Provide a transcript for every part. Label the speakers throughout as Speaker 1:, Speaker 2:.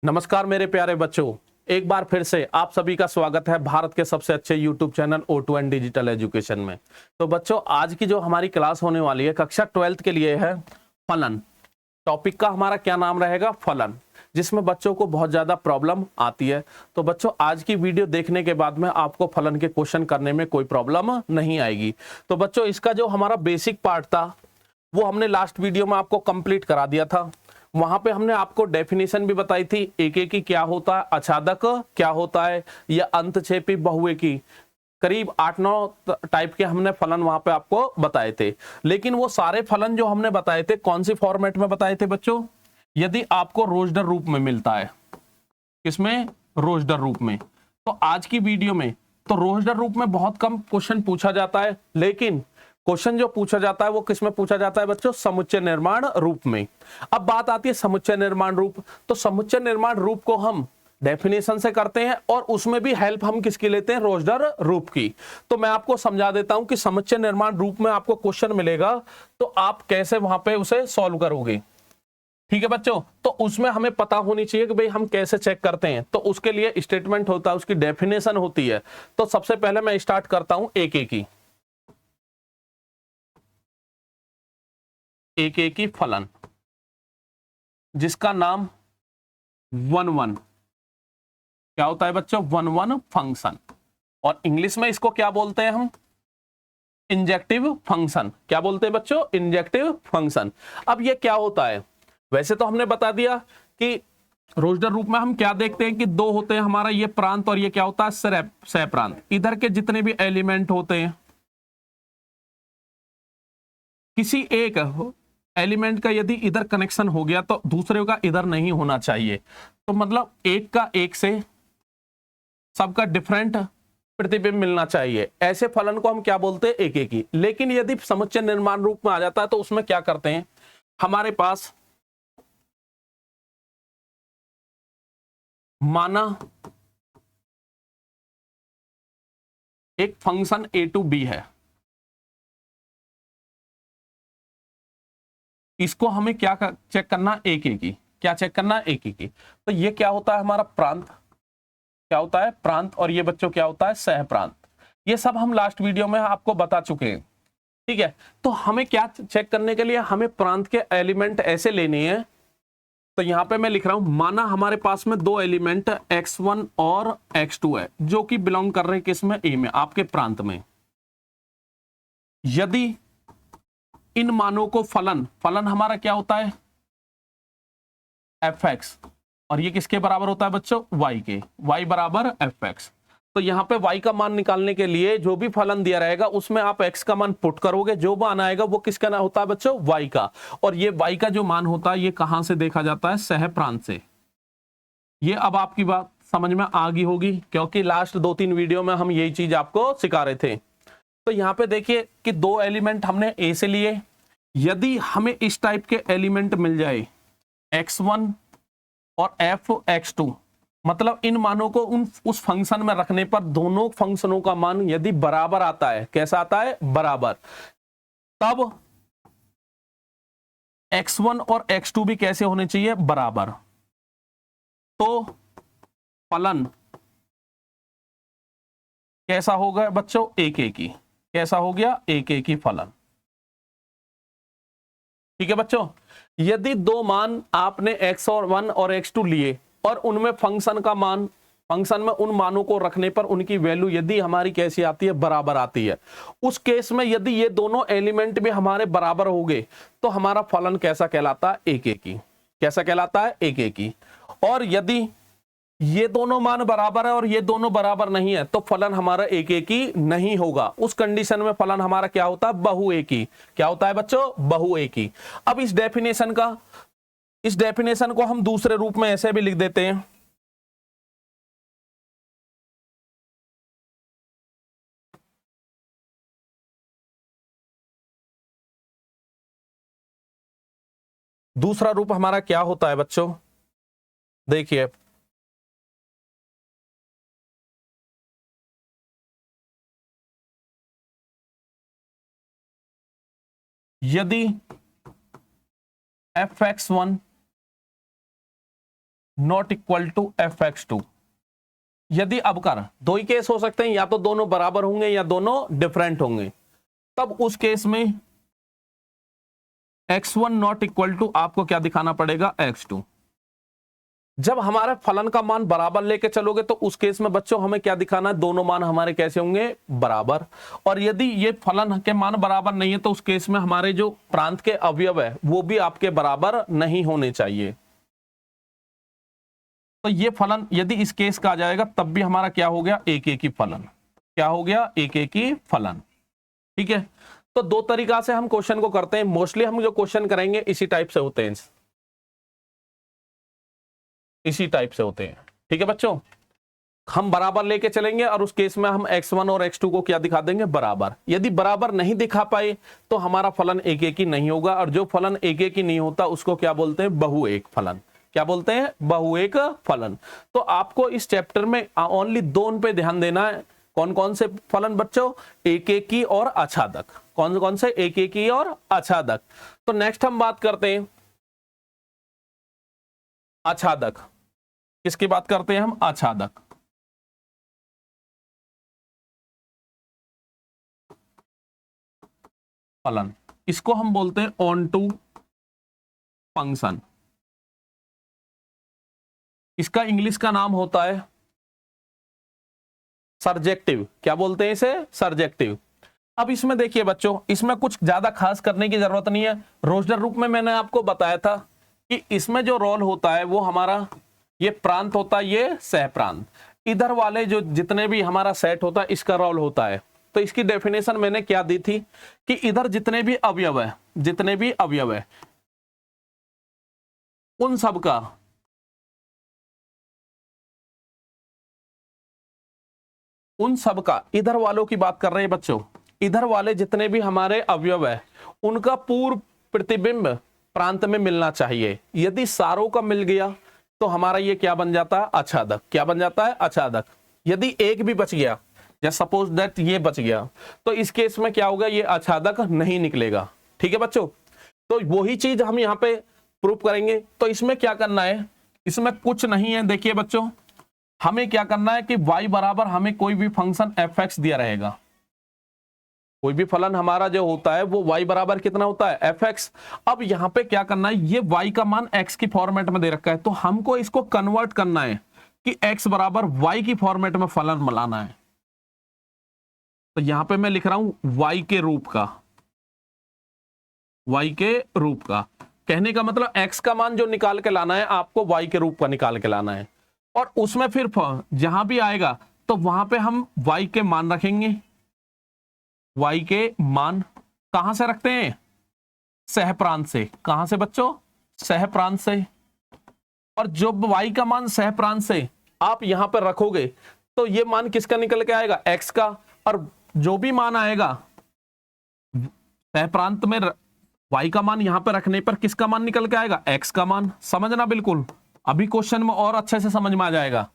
Speaker 1: नमस्कार मेरे प्यारे बच्चों, एक बार फिर से आप सभी का स्वागत है भारत के सबसे अच्छे YouTube channel O2 and digital education में। तो बच्चों, आज की जो हमारी क्लास होने वाली है कक्षा 12th के लिए है फलन। टॉपिक का हमारा क्या नाम रहेगा? फलन, जिसमें बच्चों को बहुत ज्यादा प्रॉब्लम आती है। तो बच्चों, आज की वीडियो देखने के बाद में आपको फलन के क्वेश्चन करने में कोई प्रॉब्लम नहीं आएगी। तो बच्चों, इसका जो हमारा बेसिक पार्ट था वो हमने लास्ट वीडियो में आपको कंप्लीट करा दिया था। वहां पे हमने आपको डेफिनेशन भी बताई थी, एक एक की क्या होता है, अछादक क्या होता है, या अंतक्षेपी बहुएकी, करीब 8-9 टाइप के हमने फलन वहां पे आपको बताए थे। लेकिन वो सारे फलन जो हमने बताए थे कौन सी फॉर्मेट में बताए थे बच्चों? यदि आपको रोजडर रूप में मिलता है, किसमें? रोजडर रूप में। तो आज की वीडियो में तो रोजडर रूप में बहुत कम क्वेश्चन पूछा जाता है, लेकिन क्वेश्चन जो पूछा जाता है वो किस में पूछा जाता है बच्चों? समुच्चय निर्माण रूप में। अब बात आती है समुच्चय निर्माण रूप। तो समुच्चय निर्माण रूप को हम डेफिनेशन से करते हैं और उसमें भी हेल्प हम किसकी लेते हैं? रोजडर रूप की। तो मैं आपको समझा देता हूं कि समुच्चय निर्माण रूप में आपको क्वेश्चन मिलेगा तो आप कैसे वहां पे उसे सॉल्व करोगे। ठीक है बच्चों, तो उसमें हमें पता होनी चाहिए कि भाई हम कैसे चेक करते हैं। तो उसके लिए स्टेटमेंट होता है, उसकी डेफिनेशन होती है। तो सबसे पहले मैं स्टार्ट करता हूं एक एक ही फलन, जिसका नाम वन वन क्या होता है बच्चों? One one function. और इंग्लिश में इसको क्या बोलते हैं हम? Injective function. क्या बोलते हैं बच्चों? Injective function. अब ये क्या होता है? वैसे तो हमने बता दिया कि रोजडर रूप में हम क्या देखते हैं कि दो होते हैं हमारा, ये प्रांत और ये क्या होता है? सह प्रांत। इधर के जितने भी एलिमेंट होते हैं, किसी एक एलिमेंट का यदि इधर कनेक्शन हो गया तो दूसरे का इधर नहीं होना चाहिए। तो मतलब एक का एक से सबका डिफरेंट प्रतिबिंब मिलना चाहिए। ऐसे फलन को हम क्या बोलते हैं? एक एक ही। लेकिन यदि समुच्चय निर्माण रूप में आ जाता है तो उसमें क्या करते हैं? हमारे पास माना एक फंक्शन a टू b है, इसको हमें क्या चेक करना? एक एक ही। क्या चेक करना? एक एक ही। तो ये क्या होता है? हमारा प्रांत। क्या होता है? प्रांत। और ये बच्चों क्या होता है? सह प्रांत। ये सब हम लास्ट वीडियो में आपको बता चुके हैं। ठीक है, तो हमें क्या चेक करने के लिए? हमें प्रांत के एलिमेंट ऐसे लेने हैं। तो यहां पे मैं लिख रहा हूं, माना हमारे पास में दो एलिमेंट x1 और x2 है, जो कि बिलोंग कर रहे हैं किसमें? ए में, आपके प्रांत में। यदि इन मानों को फलन हमारा क्या होता है? fx। और ये किसके बराबर होता है बच्चों? y के। y बराबर fx। तो यहां पे y का मान निकालने के लिए जो भी फलन दिया रहेगा उसमें आप x का मान पुट करोगे, जो मान आएगा वो किसका ना होता है बच्चों? y का। और ये y का जो मान होता है ये कहां से देखा जाता है? सह प्रांत से। ये अब आपकी बात समझ में आ गई होगी, क्योंकि लास्ट 2-3 वीडियो में हम यही चीज आपको सिखा रहे थे। तो यहां पे देखिए कि दो एलिमेंट हमने ए से लिए। यदि हमें इस टाइप के एलिमेंट मिल जाए x1 और fx2, मतलब इन मानों को उस फंक्शन में रखने पर दोनों फंक्शनों का मान यदि बराबर आता है, कैसा आता है? बराबर, तब x1 और x2 भी कैसे होने चाहिए? बराबर। तो फलन कैसा होगा बच्चों? एक एक ही। कैसा हो गया? एक एक ही फलन। ठीक है बच्चों, यदि दो मान आपने x1 और x2 लिए और उनमें फंक्शन का मान, फंक्शन में उन मानों को रखने पर उनकी वैल्यू यदि हमारी कैसी आती है? बराबर आती है। उस केस में यदि ये दोनों एलिमेंट भी हमारे बराबर हो गए तो हमारा फलन कैसा कहलाता है? एक एक ही। कैसा कहलाता है? एक एक ही। और यदि ये दोनों मान बराबर है और ये दोनों बराबर नहीं है तो फलन हमारा एक एक ही नहीं होगा। उस कंडीशन में फलन हमारा क्या होता है? बहु एक ही। क्या होता है बच्चों? बहु एक ही। अब इस डेफिनेशन को हम दूसरे रूप में ऐसे भी लिख देते हैं। दूसरा रूप हमारा क्या होता है बच्चों? देखिए, यदि fx1 not equal to fx2। यदि अब कर दो ही केस हो सकते हैं, या तो दोनों बराबर होंगे या दोनों डिफरेंट होंगे, तब उस केस में x1 नॉट इक्वल टू आपको क्या दिखाना पड़ेगा, x2। जब हमारे फलन का मान बराबर लेके चलोगे तो उस केस में बच्चों हमें क्या दिखाना है, दोनों मान हमारे कैसे होंगे, बराबर। और यदि ये फलन के मान बराबर नहीं है तो उस केस में हमारे जो प्रांत के अवयव है वो भी आपके बराबर नहीं होने चाहिए। तो ये फलन यदि इस केस का आ जाएगा तब भी हमारा क्या हो गया, एक एक ही फलन। क्या हो गया, एक एक ही फलन। ठीक है, तो दो तरीका से हम क्वेश्चन को करते हैं। मोस्टली हम जो क्वेश्चन करेंगे इसी टाइप से होते हैं, इसी टाइप से होते हैं। ठीक है बच्चों, हम बराबर लेके चलेंगे और उस केस में हम x1 और x2 को क्या दिखा देंगे, बराबर। यदि बराबर नहीं दिखा पाए तो हमारा फलन एक एक ही नहीं होगा, और जो फलन एक एक ही नहीं होता उसको क्या बोलते हैं, बहुएक फलन। क्या बोलते हैं, बहुएक फलन। तो आपको इस चैप्टर में ओनली दो पे ध्यान देना है। कौन कौन से फलन बच्चों, एक एक ही और आच्छादक। कौन कौन से, एक एक ही और आच्छादक। तो नेक्स्ट हम बात करते हैं आच्छादक। किसकी बात करते हैं हम, आच्छादक। फलन, इसको हम बोलते हैं ऑन टू फंक्शन। इसका इंग्लिश का नाम होता है सर्जेक्टिव। क्या बोलते हैं इसे, सर्जेक्टिव। अब इसमें देखिए बच्चों, इसमें कुछ ज्यादा खास करने की जरूरत नहीं है। रोजर रूप में मैंने आपको बताया था कि इसमें जो रोल होता है वो हमारा ये प्रांत होता है, ये सह प्रांत। इधर वाले जो जितने भी हमारा सेट होता है इसका रोल होता है। तो इसकी डेफिनेशन मैंने क्या दी थी कि इधर जितने भी अवयव है, जितने भी अवयव है उन सब का इधर वालों की बात कर रहे हैं बच्चों, इधर वाले जितने भी हमारे अवयव है उनका पूर्व प्रतिबिंब प्रांत में मिलना चाहिए। यदि सारों का मिल गया तो हमारा ये क्या बन जाता है, आच्छादक। क्या बन जाता है, आच्छादक। यदि एक भी बच गया, जैसे सपोज दैट ये बच गया, तो इस केस में क्या होगा, ये आच्छादक नहीं निकलेगा। ठीक है बच्चों, तो वही चीज हम यहाँ पे प्रूफ करेंगे। तो इसमें क्या करना है, इसमें कुछ नहीं है। देखिए बच्चों, हमें क्या करना है कि y बराबर हमें कोई भी फंक्शन fx दिया रहेगा। कोई भी फलन हमारा जो होता है वो y बराबर कितना होता है, fx। अब यहां पे क्या करना है, ये y का मान x की फॉर्मेट में दे रखा है, तो हमको इसको कन्वर्ट करना है कि x बराबर y की फॉर्मेट में फलन मिलाना है। तो यहां पे मैं लिख रहा हूं y के रूप का, y के रूप का। कहने का मतलब x का मान जो निकाल के लाना है आपको y के रूप का निकाल के लाना है, और उसमें फिर जहां भी आएगा तो वहां पे हम y के मान रखेंगे। y के मान कहां से रखते हैं, सह प्रांत से। कहां से बच्चों, सह प्रांत से। और जो y का मान सह प्रांत से आप यहां पर रखोगे तो ये मान किसका निकल के आएगा, x का। और जो भी मान आएगा सह प्रांत में y का मान यहां पर रखने पर किसका मान निकल के आएगा, x का मान। समझना बिल्कुल, अभी क्वेश्चन में और अच्छे से समझ में आ जाएगा।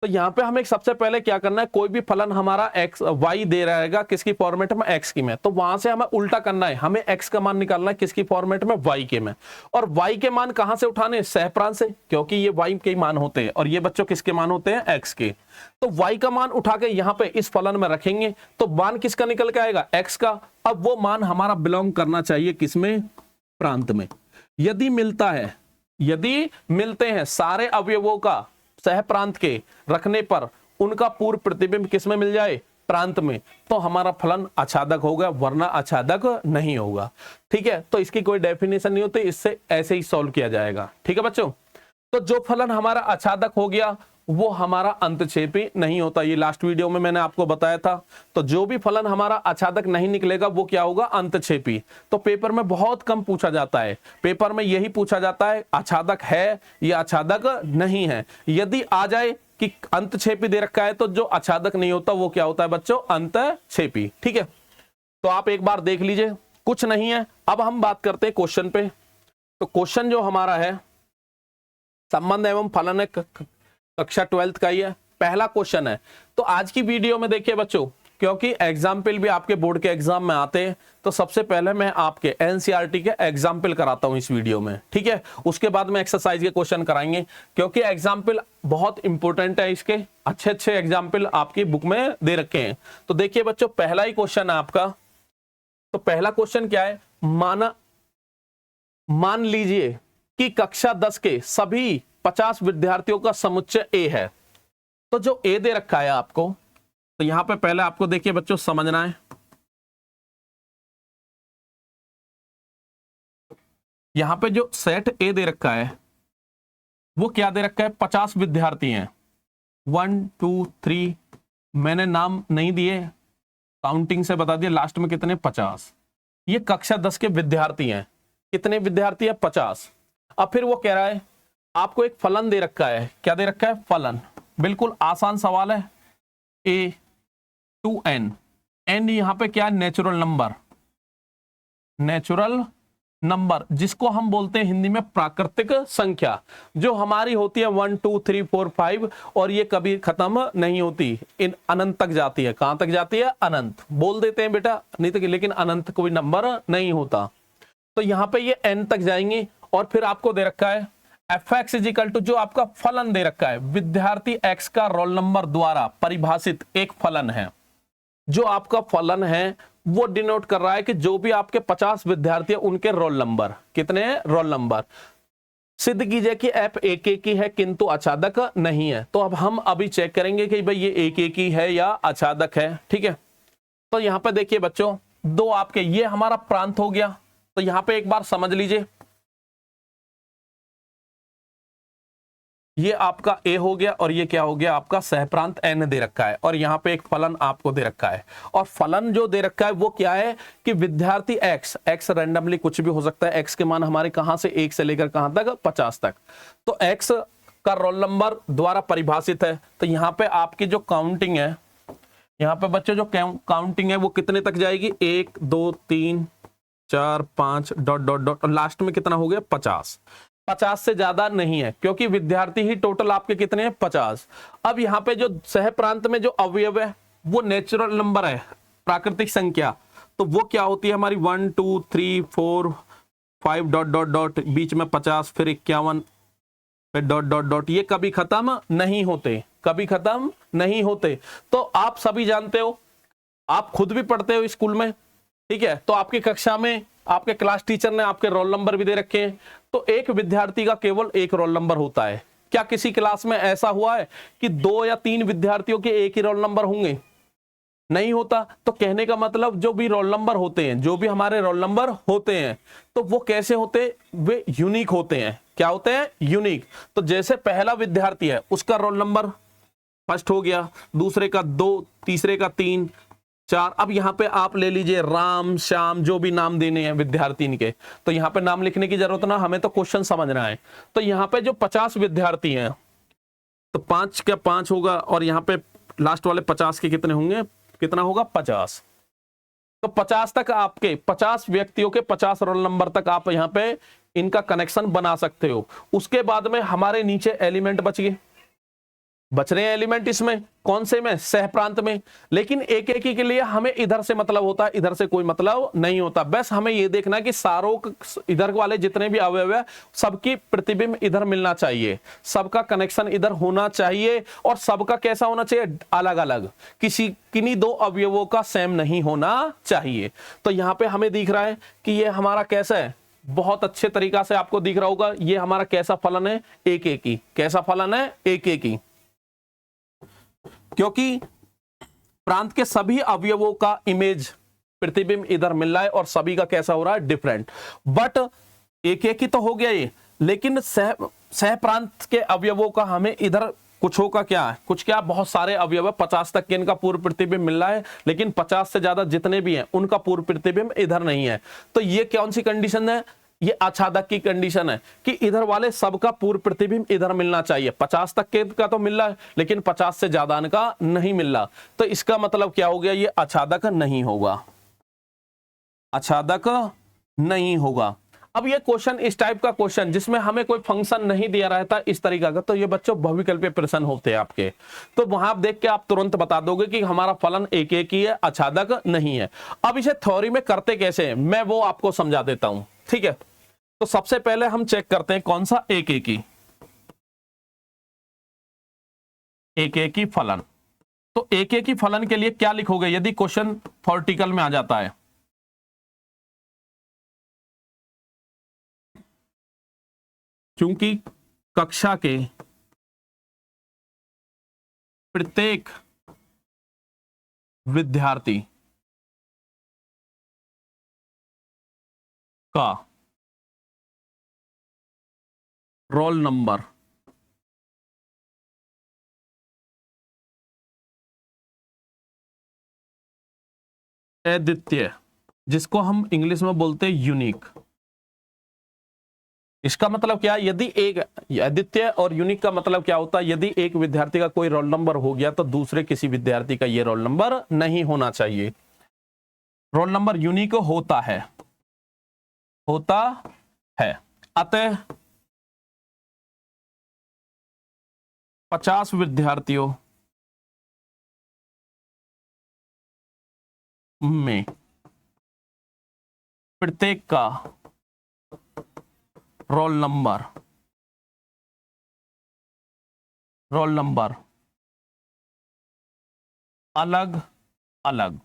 Speaker 1: तो यहां पे हमें सबसे पहले क्या करना है, कोई भी फलन हमारा x y दे रहेगा किसकी फॉर्मेट में, x की में, तो वहां से हमें उल्टा करना है, हमें x का मान निकालना है किसकी फॉर्मेट में, y के में। और y के मान कहां से उठाने, सह प्रांत से, क्योंकि ये y के मान होते हैं और ये बच्चों किसके मान होते हैं, x के। तो y का मान उठा के यहां पे इस फलन में रखेंगे तो मान किसका निकल के आएगा, x का। अब वो मान हमारा बिलोंग करना चाहिए किसमें, प्रांत में। यदि मिलता है, यदि मिलते हैं सारे अवयवों का सह प्रांत के रखने पर उनका पूर्व प्रतिबिंब किसमें मिल जाए, प्रांत में, तो हमारा फलन आच्छादक होगा, वरना आच्छादक नहीं होगा। ठीक है, तो इसकी कोई डेफिनेशन नहीं होती, इससे ऐसे ही सॉल्व किया जाएगा। ठीक है बच्चों, तो जो फलन हमारा आच्छादक हो गया वो हमारा अंतक्षेपी नहीं होता। ये लास्ट वीडियो में मैंने आपको बताया था। तो जो भी फलन हमारा आच्छादक नहीं निकलेगा वो क्या होगा, अंतक्षेपी। तो पेपर में बहुत कम पूछा जाता है, पेपर में यही पूछा जाता है आच्छादक है या आच्छादक नहीं है। यदि आ जाए कि अंतक्षेपी दे रखा है तो जो आच्छादक नहीं होता वो क्या होता है बच्चों, अंतक्षेपी। ठीक है, तो आप एक बार देख लीजिए, कुछ नहीं है। अब हम बात करते हैं क्वेश्चन पे। तो क्वेश्चन जो हमारा है संबंध एवं फलन कक्षा 12th का ही है, पहला क्वेश्चन है। तो आज की वीडियो में देखिए बच्चों, क्योंकि एग्जाम्पल भी आपके बोर्ड के एग्जाम में आते हैं, तो सबसे पहले मैं आपके एनसीईआरटी के एग्जाम्पल कराता हूं इस वीडियो में, ठीक है। उसके बाद में एक्सरसाइज के क्वेश्चन कराएंगे, क्योंकि एग्जाम्पल बहुत इंपॉर्टेंट है, इसके अच्छे अच्छे एग्जाम्पल आपकी बुक में दे रखे हैं। तो देखिए बच्चों, पहला ही क्वेश्चन है आपका। तो पहला क्वेश्चन क्या है, मान लीजिए कि कक्षा 10 के सभी 50 विद्यार्थियों का समुच्चय ए है। तो जो ए दे रखा है आपको, तो यहां पे पहले आपको देखिए बच्चों समझना है, यहां पे जो सेट ए दे रखा है वो क्या दे रखा है, 50 विद्यार्थी हैं। 1 2 3, मैंने नाम नहीं दिए, काउंटिंग से बता दिया, लास्ट में कितने, 50। ये कक्षा 10 के विद्यार्थी हैं। कितने विद्यार्थी है, 50। अब फिर वो कह रहा है आपको एक फलन दे रखा है। क्या दे रखा है, फलन। बिल्कुल आसान सवाल है, a to n। n यहां पे क्या है, नेचुरल नंबर, नेचुरल नंबर जिसको हम बोलते हैं हिंदी में प्राकृतिक संख्या, जो हमारी होती है 1 2 3 4 5, और ये कभी खत्म नहीं होती, इन अनंत तक जाती है। कहां तक जाती है, अनंत बोल देते हैं बेटा, नहीं तो लेकिन अनंत कोई नंबर नहीं होता। तो यहां पे ये n तक जाएंगे, और फिर आपको दे रखा है fx इजिकल टू, जो आपका फलन दे रखा है, विद्यार्थी x का रोल नंबर द्वारा परिभाषित एक फलन है। जो आपका फलन है वो डिनोट कर रहा है कि जो भी आपके 50 विद्यार्थी हैं उनके रोल नंबर कितने हैं, रोल नंबर। सिद्ध कीजिए कि f एक एक ही है किंतु आच्छादक नहीं है। तो अब हम अभी चेक करेंगे कि भाई ये एक एक ही है या आच्छादक है, ठीक है। तो यहां पे देखिए बच्चों, दो आपके, ये हमारा प्रांत हो गया। तो यहां पे एक बार समझ लीजिए, ये आपका ए हो गया, और ये क्या हो गया, आपका सहप्रांत n दे रखा है, और यहां पे एक फलन आपको दे रखा है। और फलन जो दे रखा है वो क्या है कि विद्यार्थी x रैंडमली कुछ भी हो सकता है, x के मान हमारे कहां से, 1 से लेकर कहां तक, 50 तक। तो x का रोल नंबर द्वारा परिभाषित है। तो यहां पे आपकी जो काउंटिंग है, यहां पे बच्चे जो काउंटिंग है वो कितने तक जाएगी, 1 2 3 4 5 डॉट डॉट डॉट, और लास्ट में कितना हो गया, 50। 50 से ज्यादा नहीं है, क्योंकि विद्यार्थी ही टोटल आपके कितने हैं, 50। अब यहाँ पे जो सह प्रांत में जो अवयव है वो नेचुरल नंबर है, प्राकृतिक संख्या। तो वो क्या होती है हमारी, 1 2 3 4 5 डॉट डॉट डॉट, बीच में 50, फिर 51, फिर डॉट डॉट डॉट। ये कभी खत्म नहीं होते, कभी खत्म नहीं होते। तो आप सभी जानते हो, आप खुद भी पढ़ते हो स्कूल में, ठीक है। तो आपकी कक्षा में आपके क्लास टीचर ने आपके रोल नंबर भी दे रखे हैं। तो एक विद्यार्थी का केवल एक रोल नंबर होता है। क्या किसी क्लास में ऐसा हुआ है कि 2 या 3 विद्यार्थियों के एक ही रोल नंबर होंगे, नहीं होता। तो कहने का मतलब जो भी रोल नंबर होते हैं, जो भी हमारे रोल नंबर होते हैं, तो वो कैसे होते हैं, वे यूनिक होते हैं। क्या होते हैं, यूनिक। तो जैसे पहला विद्यार्थी है उसका रोल नंबर फर्स्ट हो गया, दूसरे का 2, तीसरे का 3 4। अब यहां पे आप ले लीजिए राम श्याम, जो भी नाम देने हैं विद्यार्थी के, तो यहां पे नाम लिखने की जरूरत ना, हमें तो क्वेश्चन समझना है। तो यहां पे जो 50 विद्यार्थी हैं, तो 5 का 5 होगा, और यहां पे लास्ट वाले 50 के कितने होंगे, कितना होगा, 50। तो 50 तक आपके 50 व्यक्तियों के 50 रोल नंबर तक आप यहां पे इनका कनेक्शन बना सकते हो। उसके बाद में हमारे नीचे एलिमेंट बच रहे हैं एलिमेंट, इसमें कौन से में, सह प्रांत में। लेकिन एक एक के लिए हमें इधर से मतलब होता है, इधर से कोई मतलब नहीं होता। बस हमें ये देखना है कि सारों इधर वाले जितने भी अवयव है सबकी प्रतिबिंब इधर मिलना चाहिए, सबका कनेक्शन इधर होना चाहिए, और सबका कैसा होना चाहिए, अलग अलग, किन्हीं 2 अवयवों का सेम नहीं होना चाहिए। तो यहां पे हमें दिख रहा है कि ये हमारा कैसा है, बहुत अच्छे तरीका से आपको दिख रहा होगा, ये हमारा कैसा फलन है, एक एक ही। कैसा फलन है, एक एक ही। क्योंकि प्रांत के सभी अवयवों का इमेज प्रतिबिंब इधर मिल रहा है, और सभी का कैसा हो रहा है, डिफरेंट। बट एक एक ही तो हो गया ये, लेकिन सह प्रांत के अवयवों का हमें इधर कुछ होगा, क्या है, कुछ क्या, बहुत सारे अवयव है, 50 तक के इनका पूर्व प्रतिबिंब मिल रहा है, लेकिन 50 से ज्यादा जितने भी हैं उनका पूर्व प्रतिबिंब इधर नहीं है। तो ये कौन सी कंडीशन है, ये आच्छादक की कंडीशन है कि इधर वाले सबका पूर्व प्रतिबिंब इधर मिलना चाहिए। 50 तक के का तो मिल रहा है, लेकिन 50 से ज्यादा का नहीं मिल रहा। तो इसका मतलब क्या हो गया, ये आच्छादक नहीं होगा, आच्छादक नहीं होगा। अब ये क्वेश्चन, इस टाइप का क्वेश्चन जिसमें हमें कोई फंक्शन नहीं दिया रहता इस तरीका का, तो ये बच्चों बहुविकल्पीय प्रश्न होते हैं आपके। तो वहां आप देख के आप तुरंत बता दोगे कि हमारा फलन एक एक ही है, आच्छादक नहीं है। अब इसे थ्योरी में करते कैसे हैं मैं वो आपको समझा देता हूं, ठीक है। तो सबसे पहले हम चेक करते हैं कौन सा एक एक ही फलन। तो एक ही फलन के लिए क्या लिखोगे यदि क्वेश्चन थ्योरेटिकल में आ जाता है? क्योंकि कक्षा के प्रत्येक विद्यार्थी का रोल नंबर अद्वितीय, जिसको हम इंग्लिश में बोलते हैं यूनिक। इसका मतलब क्या है? यदि एक अद्वितीय और यूनिक का मतलब क्या होता है? यदि एक विद्यार्थी का कोई रोल नंबर हो गया तो दूसरे किसी विद्यार्थी का यह रोल नंबर नहीं होना चाहिए। रोल नंबर यूनिक होता है अतः 50 विद्यार्थियों में प्रत्येक का रोल नंबर अलग अलग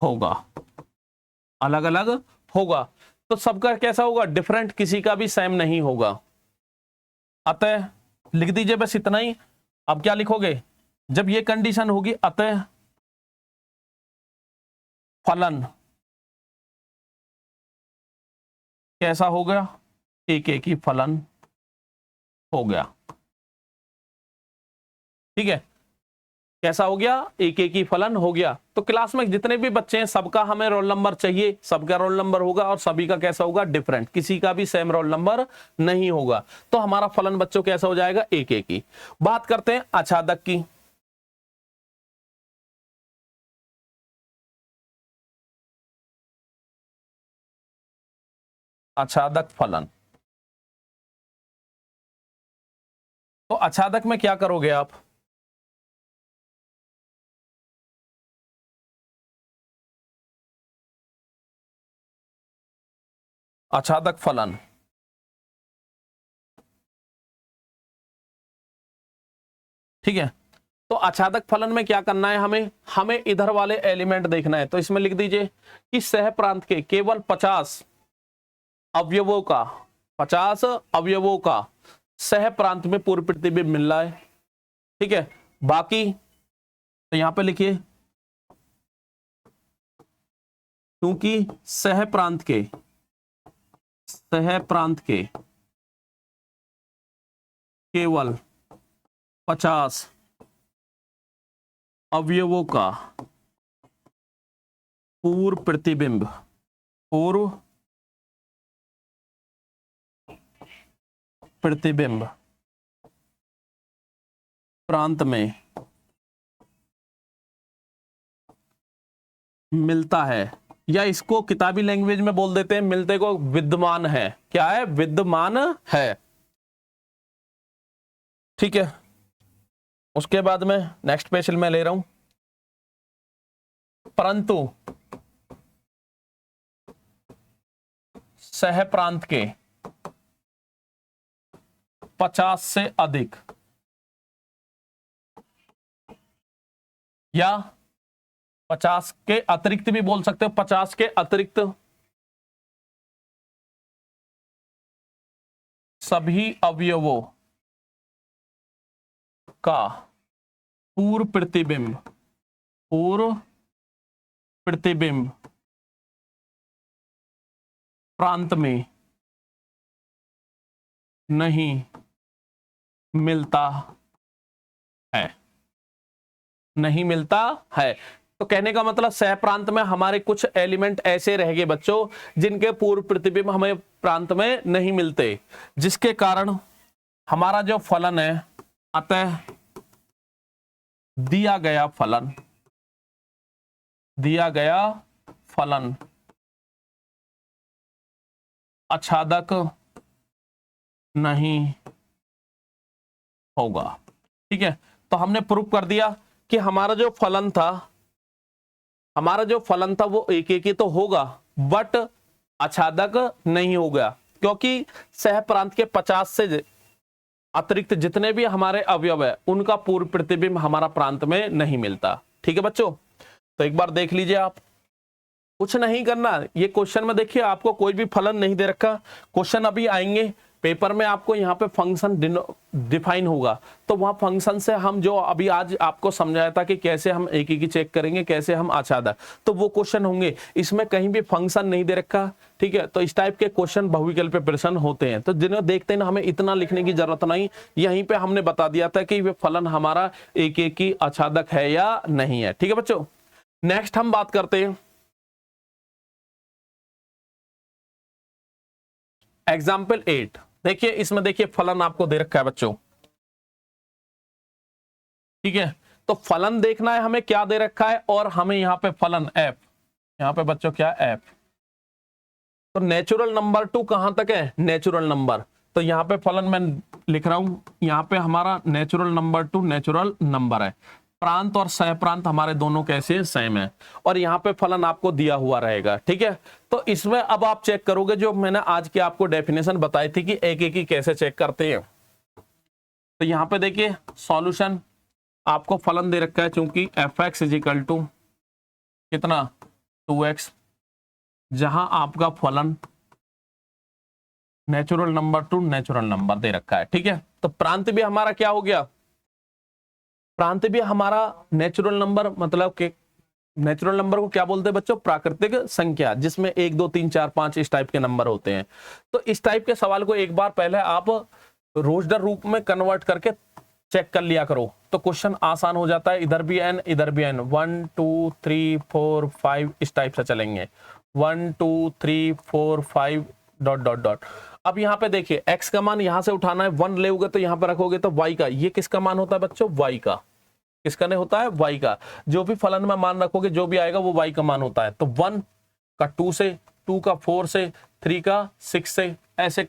Speaker 1: होगा, अलग अलग होगा। तो सबका कैसा होगा? डिफरेंट, किसी का भी सेम नहीं होगा। अतः लिख दीजिए बस इतना ही। अब क्या लिखोगे जब ये कंडीशन होगी? अतः फलन कैसा हो गया? एक एक ही फलन हो गया, ठीक है। कैसा हो गया? एक एक ही फलन हो गया। तो क्लास में जितने भी बच्चे हैं सबका हमें रोल नंबर चाहिए, सबका रोल नंबर होगा और सभी का कैसा होगा? डिफरेंट, किसी का भी सेम रोल नंबर नहीं होगा। तो हमारा फलन बच्चों कैसा हो जाएगा? एक एक ही। बात करते हैं आच्छादक की। आच्छादक फलन। तो आच्छादक में क्या करोगे आप? आच्छादक फलन, ठीक है। तो आच्छादक फलन में क्या करना है हमें इधर वाले एलिमेंट देखना है। तो इसमें लिख दीजिए कि सह प्रांत के केवल 50 अवयवों का 50 अवयवों का सह प्रांत में पूर्व प्रतिबिंब मिल रहा है, ठीक है। बाकी तो यहां पे लिखिए क्योंकि सह प्रांत के केवल 50 अवयवों का पूर्व प्रतिबिंब प्रांत में मिलता है, या इसको किताबी लैंग्वेज में बोल देते हैं, मिलते को विद्यमान है। क्या है? विद्यमान है, ठीक है। उसके बाद में नेक्स्ट पेज में ले रहा हूं, परंतु सह प्रांत के 50 से अधिक या 50 के अतिरिक्त भी बोल सकते हो, 50 के अतिरिक्त सभी अवयवों का पूर्व प्रतिबिंब प्रांत में नहीं मिलता है। तो कहने का मतलब सह प्रांत में हमारे कुछ एलिमेंट ऐसे रह गए बच्चों जिनके पूर्व प्रतिबिंब हमें प्रांत में नहीं मिलते, जिसके कारण हमारा जो फलन है, अतः दिया गया फलन आच्छादक नहीं होगा। ठीक है, तो हमने प्रूव कर दिया कि हमारा जो फलन था वो एक एक ही तो होगा, बट आच्छादक नहीं होगा, क्योंकि सह प्रांत के 50 से अतिरिक्त जितने भी हमारे अवयव है उनका पूर्व प्रतिबिंब हमारा प्रांत में नहीं मिलता। ठीक है बच्चों, तो एक बार देख लीजिए, आप कुछ नहीं करना। ये क्वेश्चन में देखिए आपको कोई भी फलन नहीं दे रखा, क्वेश्चन अभी आएंगे पेपर में, आपको यहाँ पे फंक्शन डिफाइन होगा, तो वहां फंक्शन से हम जो अभी आज आपको समझाया था कि कैसे हम एक ही चेक करेंगे, कैसे हम आच्छादक, तो वो क्वेश्चन होंगे। इसमें कहीं भी फंक्शन नहीं दे रखा। ठीक है, तो इस टाइप के क्वेश्चन बहुविकल्पीय प्रश्न होते हैं, तो जिन्हें देखते हैं ना, हमें इतना लिखने की जरूरत नहीं, यहीं पे हमने बता दिया था कि वे फलन हमारा एक एक ही आच्छादक है या नहीं है। ठीक है बच्चों, नेक्स्ट हम बात करते हैं एग्जाम्पल 8। देखिए इसमें देखिए फलन आपको दे रखा है बच्चों। ठीक है, तो फलन देखना है हमें, क्या दे रखा है, और हमें यहाँ पे फलन f, यहाँ पे बच्चों क्या है f, तो नेचुरल नंबर टू कहां तक है, नेचुरल नंबर, तो यहाँ पे फलन मैं लिख रहा हूं, यहाँ पे हमारा natural number to natural number है, प्रांत और सह प्रांत हमारे दोनों कैसे सेम है, और यहाँ पे फलन आपको दिया हुआ रहेगा। ठीक है, तो इसमें अब आप चेक करोगे, जो मैंने आज की आपको डेफिनेशन बताई थी कि एक एक ही कैसे चेक करते हैं। तो यहाँ पे देखिए सॉल्यूशन, आपको फलन दे रखा है, चूंकि F X is equal to कितना 2x, जहां आपका फलन natural number to natural number दे रखा है। ठीक है, तो प्रांत भी हमारा क्या हो गया, प्रांत भी हमारा नेचुरल नंबर, मतलब कि नेचुरल नंबर को क्या बोलते हैं बच्चों, प्राकृतिक संख्या, जिसमें 1 2 3 4 5 इस टाइप के नंबर होते हैं। तो इस टाइप के सवाल को एक बार पहले आप रोस्टर रूप में कन्वर्ट करके चेक कर लिया करो, तो क्वेश्चन आसान हो जाता है। इधर भी n इधर भी n, 1 2 3 4 5 इस टाइप से चलेंगे, 1 2 3 4 5 डॉट डॉट डॉट। अब यहाँ पे देखिए x का मान यहाँ से उठाना है, 1 लेओगे तो यहाँ पे रखोगे तो y का, ये किसका मान होता है बच्चों, y का, किसका नहीं होता है, y का। जो भी फलन में मान रखोगे जो भी आएगा वो y का मान होता है। तो 1 का 2 से, 2 का 4 से, 3 का 6 से, ऐसे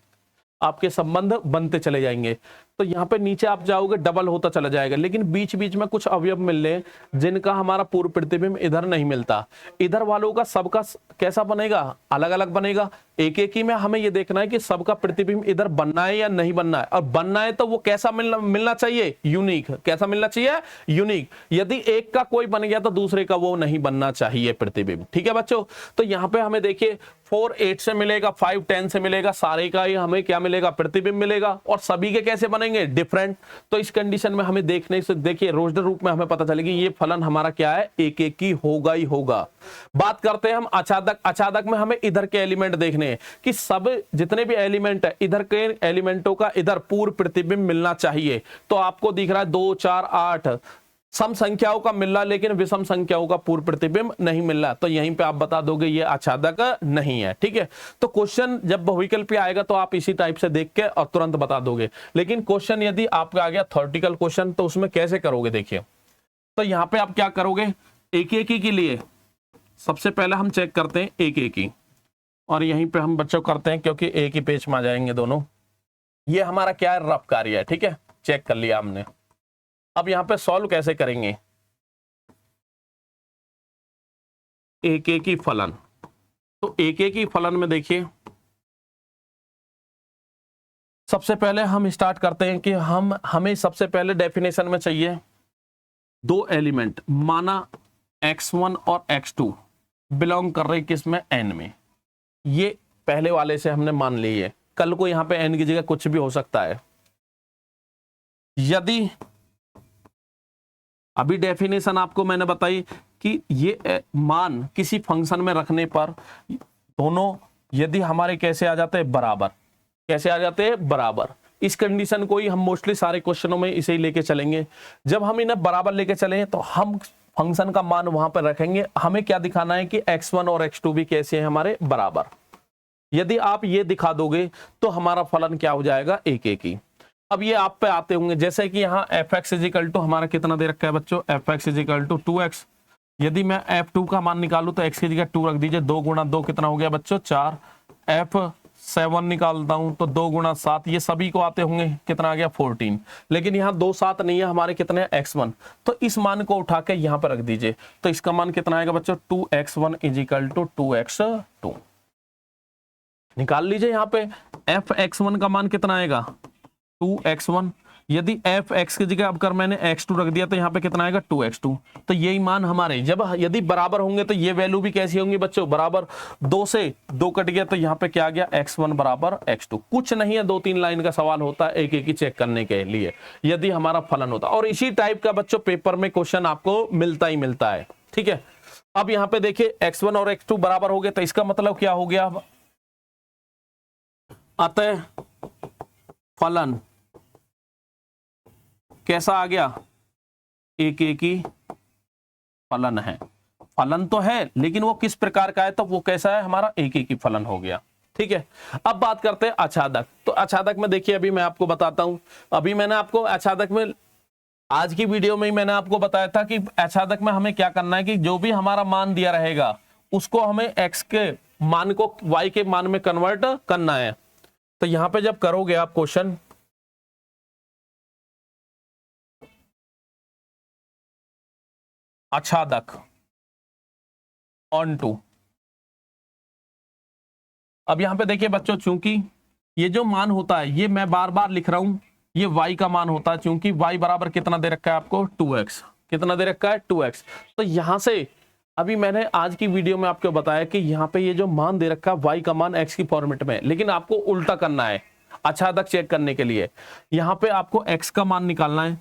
Speaker 1: आपके संबंध बनते चले जाएंगे। तो यहाँ पे नीचे आप जाओगे डबल होता चला जाएगा, लेकिन बीच बीच में कुछ अवयव मिल रहे हैं जिनका हमारा पूर्व प्रतिबिंब इधर नहीं मिलता। इधर वालों का सबका कैसा बनेगा, अलग अलग बनेगा। एक एक ही में हमें ये देखना है कि सबका प्रतिबिंब इधर बनना है या नहीं बनना है, और बनना है तो वो कैसा मिलना चाहिए, यूनिक। कैसा मिलना चाहिए, यूनिक। यदि एक का कोई बन गया तो दूसरे का वो नहीं बनना चाहिए प्रतिबिंब। ठीक है बच्चों, तो यहाँ पे हमें देखिए 4 8 से मिलेगा, 5 10 से मिलेगा, सारे का ही हमें क्या मिलेगा, प्रतिबिंब मिलेगा, और सभी के कैसे बनेंगे, डिफरेंट। तो इस कंडीशन में हमें देखने से देखिए रोस्टर रूप में हमें पता चलेगी ये फलन हमारा क्या है, एक एक ही होगा ही होगा। बात करते हैं हम आच्छादक। आच्छादक में हमें इधर के एलिमेंट देखने हैं कि सब जितने भी एलिमेंट है, इधर के एलिमेंटों का इधर पूर्व प्रतिबिंब मिलना चाहिए। तो आपको दिख रहा है 2 4 8 सम संख्याओं का मिल रहा, लेकिन विषम संख्याओं का पूर्व प्रतिबिंब नहीं मिल रहा, तो यहीं पे आप बता दोगे ये आच्छादक नहीं है। ठीक है, तो क्वेश्चन जब बहुविकल्पीय आएगा तो आप इसी टाइप से देख के और तुरंत बता दोगे, लेकिन क्वेश्चन यदि आपका आ गया थ्योरेटिकल क्वेश्चन, तो उसमें कैसे करोगे देखिए। तो यहाँ पे आप क्या करोगे, एक एक ही के लिए सबसे पहले हम चेक करते हैं एक एक ही, और यहीं पे हम बच्चों करते हैं क्योंकि एक ही पेज में आ जाएंगे दोनों। ये हमारा क्या है, रफ कार्य है। ठीक है, चेक कर लिया हमने। अब यहां पे सॉल्व कैसे करेंगे, एक एक ही फलन। तो एक एक ही फलन में देखिए सबसे पहले हम स्टार्ट करते हैं कि हमें सबसे पहले डेफिनेशन में चाहिए 2 एलिमेंट, माना x1 और x2 बिलोंग कर रहे किस में, n में। ये पहले वाले से हमने मान ली है, कल को यहां पे n की जगह कुछ भी हो सकता है। यदि अभी डेफिनेशन आपको मैंने बताई कि ये मान किसी फंक्शन में रखने पर दोनों यदि हमारे कैसे आ जाते हैं, बराबर। कैसे आ जाते हैं, बराबर। इस कंडीशन को ही हम मोस्टली सारे क्वेश्चनों में इसे ही लेके चलेंगे। जब हम इन्हें बराबर लेके चले तो हम फंक्शन का मान वहां पर रखेंगे। हमें क्या दिखाना है कि x1 और x2 भी कैसे हैं, हमारे बराबर। यदि आप ये दिखा दोगे तो हमारा फलन क्या हो जाएगा, एक एक ही। अब ये आप पे आते होंगे, जैसे कि यहाँ f(x) = हमारा कितना दे रखा है बच्चों, f(x) = 2x। यदि मैं f2 का मान निकालूं तो x की जगह 2 रख दीजिए, 2 × 2 कितना हो गया बच्चों, 4। f 7 निकालता हूं तो 2 गुणा 7, ये सभी को आते होंगे, कितना आ गया 14। लेकिन यहाँ 2 7 नहीं है, हमारे कितने x1, तो इस मान को उठा के यहाँ पर रख दीजिए, तो इसका मान कितना आएगा बच्चों 2x1 इजिकल टू 2x2। निकाल लीजिए यहाँ पे fx1 का मान कितना आएगा 2x1, यदि fx की जगह अब कर मैंने x2 रख दिया तो यहाँ पे कितना आएगा 2x2। तो यही मान हमारे जब यदि बराबर होंगे तो ये वैल्यू भी कैसी होंगी बच्चों, बराबर, 2 से 2 कट गया तो यहाँ पे क्या आ गया x1 बराबर x2। कुछ नहीं है, 2-3 लाइन का सवाल होता है एक एक ही चेक करने के लिए यदि हमारा फलन होता, और इसी टाइप का बच्चों पेपर में क्वेश्चन आपको मिलता ही मिलता है। ठीक है, अब यहाँ पे देखिए x1 और x2 बराबर हो गए, तो इसका मतलब क्या हो गया, अतः फलन कैसा आ गया, एक एक ही फलन है। फलन तो है लेकिन वो किस प्रकार का है, तो वो कैसा है, हमारा एक एक ही फलन हो गया। ठीक है, अब बात करते हैं आच्छादक। तो आच्छादक में देखिए अभी मैं आपको बताता हूं, अभी मैंने आपको आच्छादक में आज की वीडियो में ही मैंने आपको बताया था कि आच्छादक में हमें क्या करना है कि जो भी हमारा मान दिया रहेगा उसको हमें x के मान को y के मान में कन्वर्ट करना है। तो यहां पे जब करोगे आप क्वेश्चन, आच्छादक ऑन टू, अब यहां पे देखिए बच्चों, चूंकि ये जो मान होता है ये मैं बार बार लिख रहा हूं, ये y का मान होता है, चूंकि y बराबर कितना दे रखा है आपको 2x, कितना दे रखा है 2x। तो यहां से अभी मैंने आज की वीडियो में आपको बताया कि यहाँ पे ये जो मान दे रखा है y का मान x की फॉर्मेट में, लेकिन आपको उल्टा करना है आच्छादक चेक करने के लिए। यहाँ पे आपको x का मान निकालना है,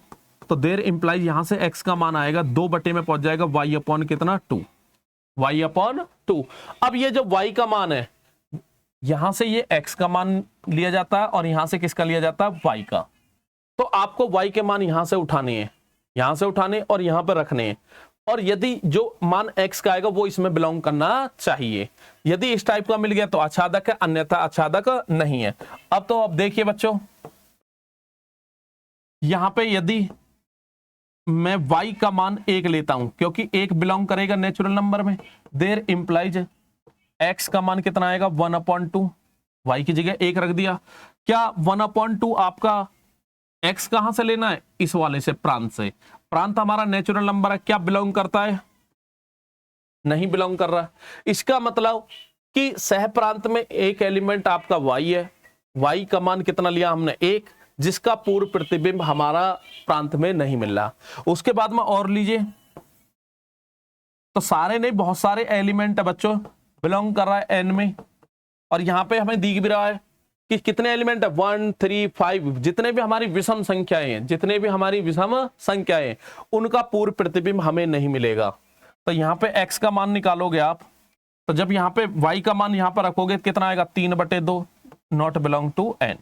Speaker 1: तो देयर इंप्लाइज यहां से x का मान आएगा 2 बटे में पहुंच जाएगा y अपॉन कितना 2, y अपॉन 2। अब ये जो y का मान है यहां से ये x का मान लिया जाता है और यहां से किसका लिया जाता है y का, तो आपको y के मान यहां से उठाने हैं, यहां से उठाने और यहां पर रखने हैं, और यदि जो मान x का आएगा वो इसमें बिलोंग करना चाहिए। यदि इस टाइप का मिल गया तो आच्छादक है, अन्यथा आच्छादक नहीं है। अब देखिए बच्चों, यहां पे यदि मैं y का मान 1 लेता हूं, क्योंकि 1 बिलोंग करेगा नेचुरल नंबर में, देयर इंप्लाइज x का मान कितना आएगा 1/2, y की जगह 1 रख दिया। क्या 1/2 आपका x कहां से लेना है, इस वाले से, प्रांत से। प्रांत हमारा नेचुरल नंबर है, क्या बिलोंग करता है, नहीं बिलोंग कर रहा। इसका मतलब कि सह प्रांत में एक एलिमेंट आपका y है, y का मान कितना लिया हमने 1, जिसका पूर्व प्रतिबिंब हमारा प्रांत में नहीं मिल रहा। उसके बाद में और लीजिए, तो सारे नहीं बहुत सारे एलिमेंट है बच्चों, बिलोंग कर रहा है n में, और यहां पे हमें दिख भी रहा है कि कितने एलिमेंट है 1 3 5, जितने भी हमारी विषम संख्याएं हैं, जितने भी हमारी विषम संख्याएं हैं उनका पूर्व प्रतिबिंब हमें नहीं मिलेगा। तो यहाँ पे x का मान निकालोगे आप, तो जब यहाँ पे y का मान यहाँ पर रखोगे कितना आएगा 3/2, नॉट बिलोंग टू n।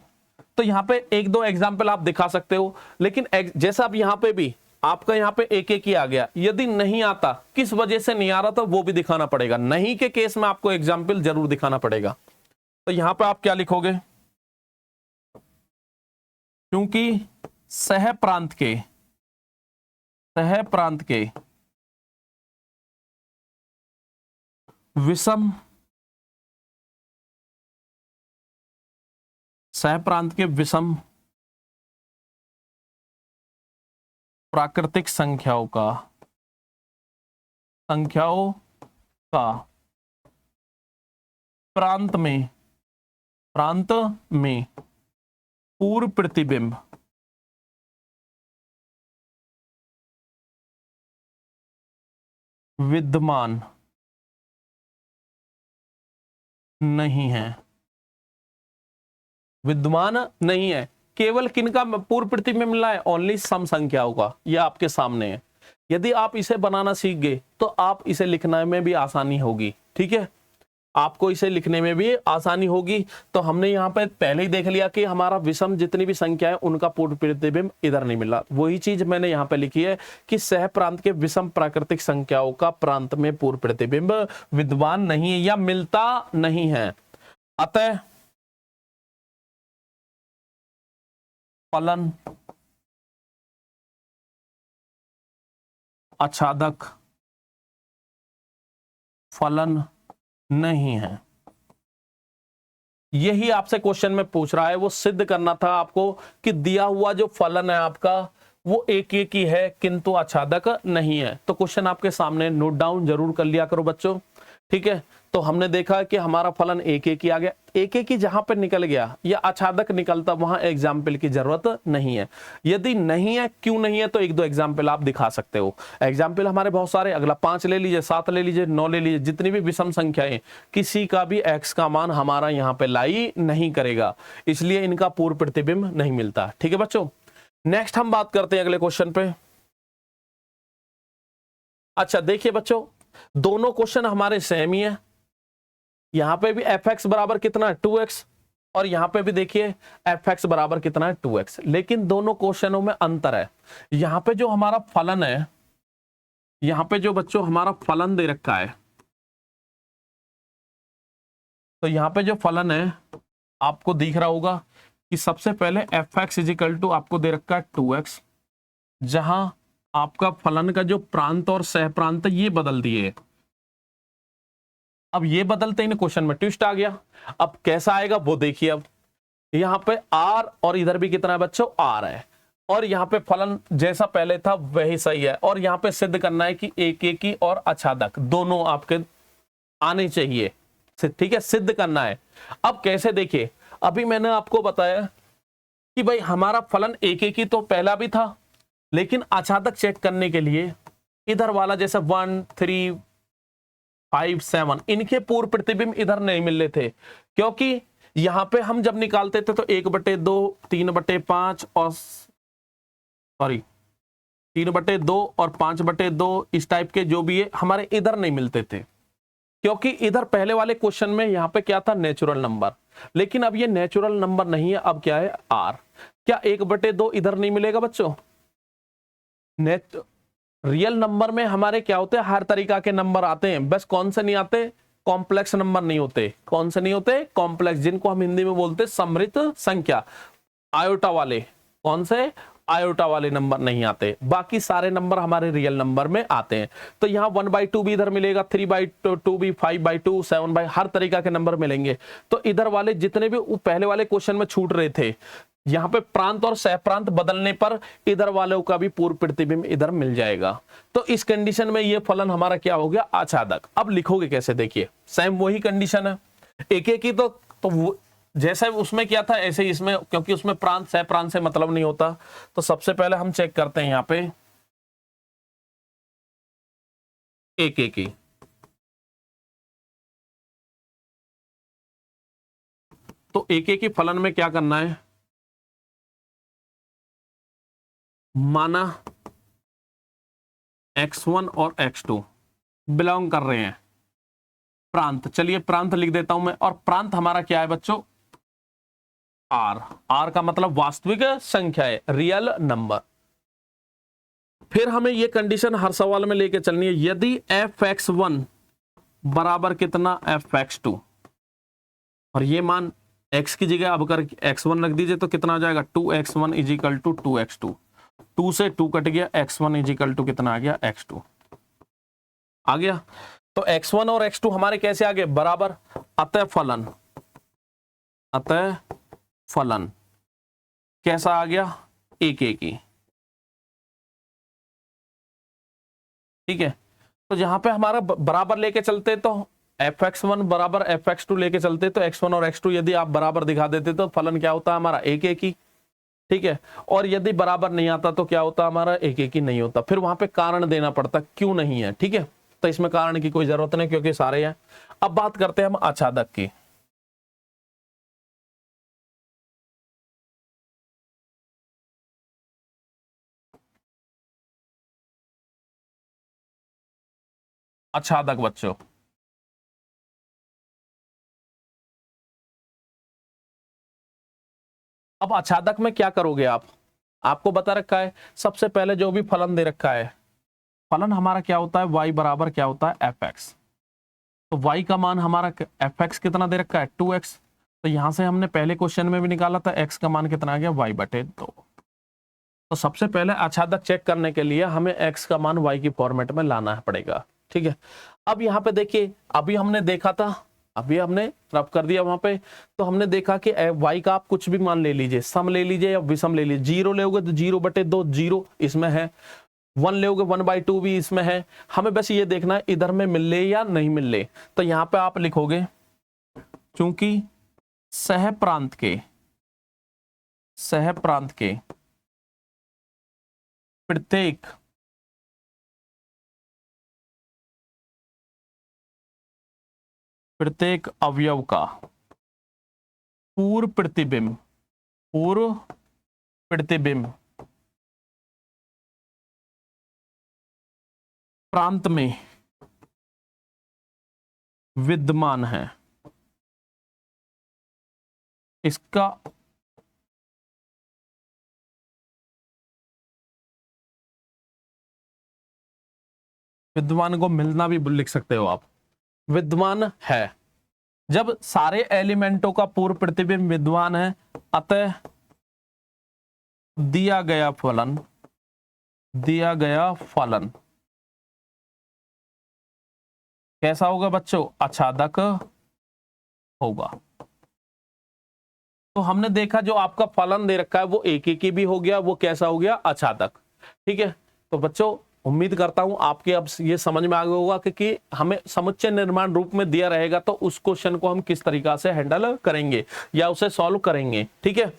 Speaker 1: तो यहाँ पे 1-2 एग्जाम्पल आप दिखा सकते हो, लेकिन जैसा अब यहाँ पे भी आपका यहाँ पे एक एक ही आ गया, यदि नहीं आता किस वजह से नहीं आ रहा था वो भी दिखाना पड़ेगा, नहीं के केस में आपको एग्जाम्पल जरूर दिखाना पड़ेगा। तो यहाँ पे आप क्या लिखोगे, क्योंकि सह प्रांत के विषम सह प्रांत के विषम प्राकृतिक संख्याओं का प्रांत में पूर्व प्रतिबिंब विद्यमान नहीं है, विद्यमान नहीं है। केवल किनका पूर्व प्रतिबिंब मिला है, ओनली सम संख्याओं का, ये आपके सामने है। यदि आप इसे बनाना सीख गए तो आप इसे लिखने में भी आसानी होगी। ठीक है, आपको इसे लिखने में भी आसानी होगी। तो हमने यहाँ पे पहले ही देख लिया कि हमारा विषम जितनी भी संख्या है उनका पूर्व प्रतिबिंब इधर नहीं मिला। वही चीज मैंने यहाँ पे लिखी है कि सह प्रांत के विषम प्राकृतिक संख्याओं का प्रांत में पूर्व प्रतिबिंब विद्यमान नहीं है या मिलता नहीं है। अतः फलन आच्छादक फलन नहीं है। यही आपसे क्वेश्चन में पूछ रहा है, वो सिद्ध करना था आपको कि दिया हुआ जो फलन है आपका वो एक एक ही है किंतु आच्छादक नहीं है। तो क्वेश्चन आपके सामने, नोट डाउन जरूर कर लिया करो बच्चों, ठीक है। तो हमने देखा कि हमारा फलन एक एक ही आ गया, एक एक ही जहां पर निकल गया या आच्छादक निकलता वहां एग्जाम्पल की जरूरत नहीं है। यदि नहीं है, क्यों नहीं है, तो एक दो एग्जाम्पल आप दिखा सकते हो। एग्जाम्पल हमारे बहुत सारे, अगला 5 ले लीजिए, 7 ले लीजिए, 9 ले लीजिए, जितनी भी विषम संख्याएं, किसी का भी x का मान हमारा यहाँ पे लाई नहीं करेगा, इसलिए इनका पूर्ण प्रतिबिंब नहीं मिलता। ठीक है बच्चों, नेक्स्ट हम बात करते हैं अगले क्वेश्चन पे। अच्छा देखिए बच्चों, दोनों क्वेश्चन हमारे सेम ही है। यहां पे भी fx बराबर कितना है 2x, और यहां पे भी देखिए fx बराबर कितना है 2x, लेकिन दोनों क्वेश्चनों में अंतर है। यहां पे जो हमारा फलन है, यहां पे जो बच्चों हमारा फलन दे रखा है, तो यहां पे जो फलन है आपको दिख रहा होगा कि सबसे पहले fx इजिकल टू आपको दे रखा है 2x, जहां आपका फलन का जो प्रांत और सह प्रांत ये बदल दिए। अब ये बदलते ही क्वेश्चन में ट्विस्ट आ गया। अब कैसा आएगा वो देखिए। अब यहां पे r और इधर भी कितना है बच्चों r है, और यहां पे फलन जैसा पहले था वही सही है, और यहां पे सिद्ध करना है कि एक एक ही और आच्छादक दोनों आपके आने चाहिए। ठीक है, सिद्ध करना है। अब कैसे, देखिए अभी मैंने आपको बताया कि भाई हमारा फलन एक एक ही तो पहला भी था, लेकिन आच्छादक चेक करने के लिए इधर वाला जैसे 1 3 5 7 इनके पूर्व प्रतिबिंब इधर नहीं मिल रहे थे, क्योंकि यहां पे हम जब निकालते थे तो 1/2 3/5 और 3/2 और 5/2 इस टाइप के जो भी है हमारे इधर नहीं मिलते थे, क्योंकि इधर पहले वाले क्वेश्चन में यहां पे क्या था नेचुरल नंबर, लेकिन अब ये नेचुरल नंबर नहीं है, अब क्या है r। क्या 1/2 इधर नहीं मिलेगा बच्चों? रियल नंबर में हमारे क्या होते हैं, हर तरीका के नंबर आते हैं, बस कौन से नहीं आते, कॉम्प्लेक्स नंबर नहीं होते। कौन से नहीं होते? कॉम्प्लेक्स, जिनको हम हिंदी में बोलते हैं समृद्ध संख्या। आयोटा वाले, कौन से? आयोटा वाले नंबर नहीं आते, बाकी सारे नंबर हमारे रियल नंबर में आते हैं। तो यहाँ 1/2 भी इधर मिलेगा, 3/2 भी, 5/2, 7 हर तरीका के नंबर मिलेंगे। तो इधर वाले जितने भी पहले वाले क्वेश्चन में छूट रहे थे, यहाँ पे प्रांत और सह प्रांत बदलने पर इधर वालों का भी पूर्व प्रतिबिंब इधर मिल जाएगा। तो इस कंडीशन में ये फलन हमारा क्या हो गया, आच्छादक। अब लिखोगे कैसे, देखिए सेम वही कंडीशन है, एक एक ही तो जैसे उसमें क्या था ऐसे ही इसमें, क्योंकि उसमें प्रांत सह प्रांत से मतलब नहीं होता। तो सबसे पहले हम चेक करते हैं यहाँ पे एक एक ही। तो एक एक ही फलन में क्या करना है, माना x1 और x2 बिलोंग कर रहे हैं प्रांत, चलिए प्रांत लिख देता हूं मैं, और प्रांत हमारा क्या है बच्चों r। r का मतलब वास्तविक संख्या है, रियल नंबर। फिर हमें यह कंडीशन हर सवाल में लेके चलनी है, यदि fx1 बराबर कितना fx2, और ये मान x की जगह अब कर x1 रख दीजिए तो कितना आ जाएगा 2x1 इजिकल टू 2x2, 2 से 2 कट गया, x1 इजिकल टू कितना आ गया x2 आ गया। तो x1 और x2 हमारे कैसे आ गए, बराबर। अतः फलन कैसा आ गया, एक एक ही। ठीक है, तो जहां पे हमारा बराबर लेके चलते तो fx1 बराबर fx2 लेके चलते तो x1 और x2 यदि आप बराबर दिखा देते तो फलन क्या होता है हमारा एक एक ही। ठीक है, और यदि बराबर नहीं आता तो क्या होता हमारा एक एक ही नहीं होता, फिर वहां पे कारण देना पड़ता क्यों नहीं है। ठीक है, तो इसमें कारण की कोई जरूरत नहीं क्योंकि सारे हैं। अब बात करते हैं हम आच्छादक की। आच्छादक बच्चों, अब आच्छादक में क्या करोगे आप, आपको बता रखा है सबसे पहले जो भी फलन दे रखा है, फलन हमारा क्या होता है y बराबर क्या होता है fx। तो y का मान हमारा fx कितना दे रखा है 2x, तो यहां से हमने पहले क्वेश्चन में भी निकाला था x का मान कितना आ गया y/2। तो सबसे पहले आच्छादक चेक करने के लिए हमें x का मान y की फॉर्मेट में लाना पड़ेगा। ठीक है, अब यहाँ पे देखिए अभी हमने देखा था अभी हमने रब कर दिया वहां पे, तो हमने देखा कि y का आप कुछ भी मान ले लीजिए, सम ले लीजिए या विषम ले लीजिए। 0 लोगे तो 0/2 0 इसमें है, 1 लोगे 1/2 भी इसमें है। हमें बस ये देखना है इधर में मिल ले या नहीं मिल ले। तो यहां पे आप लिखोगे चूंकि सह प्रांत के प्रत्येक अवयव का पूर्व प्रतिबिंब प्रांत में विद्यमान है, इसका विद्यमान को मिलना भी लिख सकते हो आप, विद्यमान है। जब सारे एलिमेंटों का पूर्व प्रतिबिंब विद्यमान है, अतः दिया गया फलन कैसा होगा बच्चों? आच्छादक होगा। तो हमने देखा जो आपका फलन दे रखा है वो एक ही भी हो गया, वो कैसा हो गया? आच्छादक। ठीक है, तो बच्चों उम्मीद करता हूं आपके अब ये समझ में आ गया होगा कि हमें समुच्चय निर्माण रूप में दिया रहेगा तो उस क्वेश्चन को हम किस तरीका से हैंडल करेंगे या उसे सॉल्व करेंगे। ठीक है,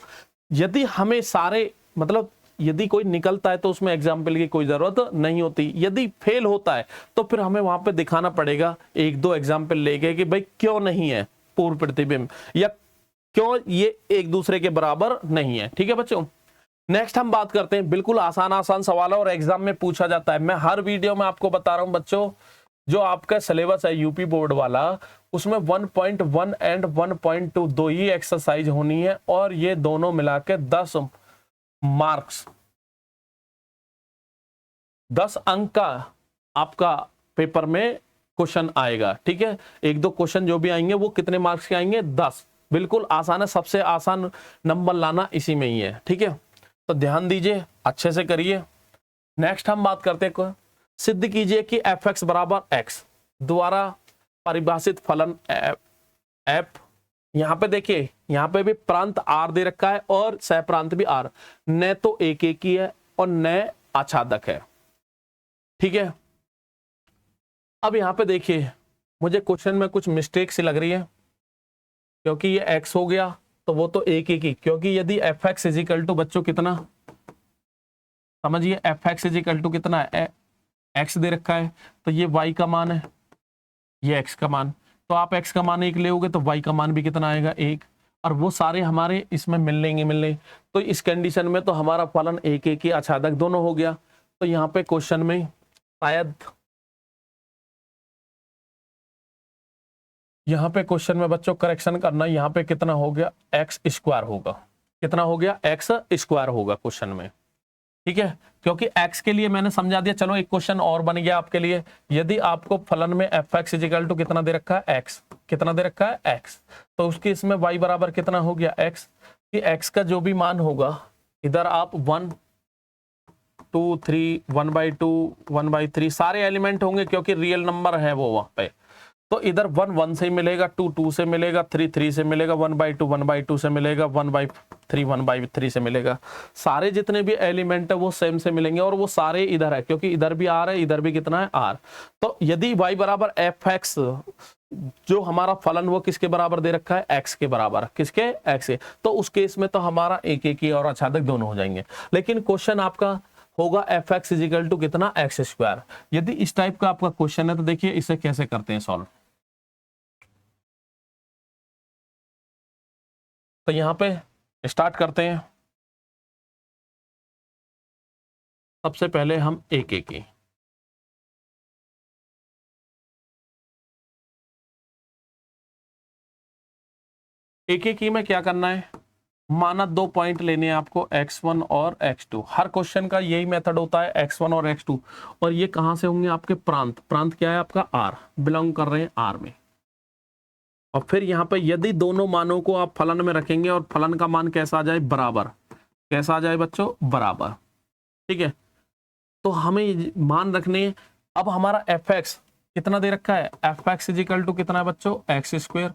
Speaker 1: यदि हमें सारे मतलब यदि कोई निकलता है तो उसमें एग्जाम्पल की कोई जरूरत नहीं होती, यदि फेल होता है तो फिर हमें वहां पे दिखाना पड़ेगा 1-2 एग्जाम्पल लेके कि भाई क्यों नहीं है पूर्व प्रतिबिंब या क्यों ये एक दूसरे के बराबर नहीं है। ठीक है बच्चों, नेक्स्ट हम बात करते हैं, बिल्कुल आसान सवाल है और एग्जाम में पूछा जाता है। मैं हर वीडियो में आपको बता रहा हूं बच्चों, जो आपका सिलेबस है यूपी बोर्ड वाला, उसमें 1.1 एंड 1.2 दो ही एक्सरसाइज होनी है और ये दोनों मिला के 10 मार्क्स 10 अंक का आपका पेपर में क्वेश्चन आएगा। ठीक है, 1-2 क्वेश्चन जो भी आएंगे वो कितने मार्क्स के आएंगे? 10। बिल्कुल आसान है, सबसे आसान नंबर लाना इसी में ही है। ठीक है, तो ध्यान दीजिए, अच्छे से करिए। नेक्स्ट हम बात करते हैं, सिद्ध कीजिए कि fx बराबर x द्वारा परिभाषित फलन f। यहां पे देखिए, यहां पे भी प्रांत r दे रखा है और सह प्रांत भी r, न तो एक ही है और न आच्छादक है। ठीक है, अब यहां पे देखिए मुझे क्वेश्चन में कुछ मिस्टेक सी लग रही है, क्योंकि ये x हो गया तो वो तो एक ही, क्योंकि यदि fx इजिकल टू बच्चों कितना, समझिए fx इजिकल टू कितना है, x दे रखा है तो ये y का मान है, ये x का मान, तो आप x का मान 1 लेओगे तो y का मान भी कितना आएगा? 1, और वो सारे हमारे इसमें मिलने। तो इस कंडीशन में तो हमारा फलन एक ही आच्छादक दोनों हो गया। तो यहाँ पे क्वेश्चन में शायद यहाँ पे क्वेश्चन में बच्चों करेक्शन करना, यहाँ पे कितना हो गया? एक्स स्क्वायर होगा। कितना हो गया? एक्स स्क्वायर होगा क्वेश्चन में। ठीक है, क्योंकि x के लिए मैंने समझा दिया। चलो एक क्वेश्चन और बन गया आपके लिए, यदि आपको फलन में fx इजिकल टू कितना दे रखा है? x। कितना दे रखा है? x। तो उसके इसमें y बराबर कितना हो गया? x। कि x का जो भी मान होगा, इधर आप 1, 2, 3, 1/2, 1/3 सारे एलिमेंट होंगे क्योंकि रियल नंबर है वो वहां पे। तो इधर 1 1 से मिलेगा, 2 2 से मिलेगा, 3 3 से मिलेगा, 1/2 1/2 से मिलेगा, 1/3 1/3 से मिलेगा। सारे जितने भी एलिमेंट है वो सेम से मिलेंगे और वो सारे इधर है क्योंकि इधर भी r है, इधर भी कितना है? r। तो यदि y बराबर fx, जो हमारा फलन वो किसके बराबर दे रखा है? x के बराबर। किसके? x के। तो उस केस में तो हमारा एक ही और आच्छादक दोनों हो जाएंगे। लेकिन क्वेश्चन आपका होगा fx इजिकल टू कितना? x square. यदि इस टाइप का आपका क्वेश्चन है तो देखिए इसे कैसे करते हैं सॉल्व। तो यहां पे स्टार्ट करते हैं। सबसे पहले हम एक ही में क्या करना है? माना 2 पॉइंट लेने हैं आपको, x1 और x2। हर क्वेश्चन का यही मेथड होता है, x1 और x2। और ये कहां से होंगे? आपके प्रांत। प्रांत क्या है आपका? r, बिलोंग कर रहे हैं r में। और फिर यहाँ पे यदि दोनों मानों को आप फलन में रखेंगे और फलन का मान कैसा आ जाए? बराबर। कैसा आ जाए बच्चों? बराबर। ठीक है, तो हमें मान रखने। अब हमारा fx कितना दे रखा है, एफ एक्स इजिकल टू कितना है बच्चों, एक्स स्क्वायर,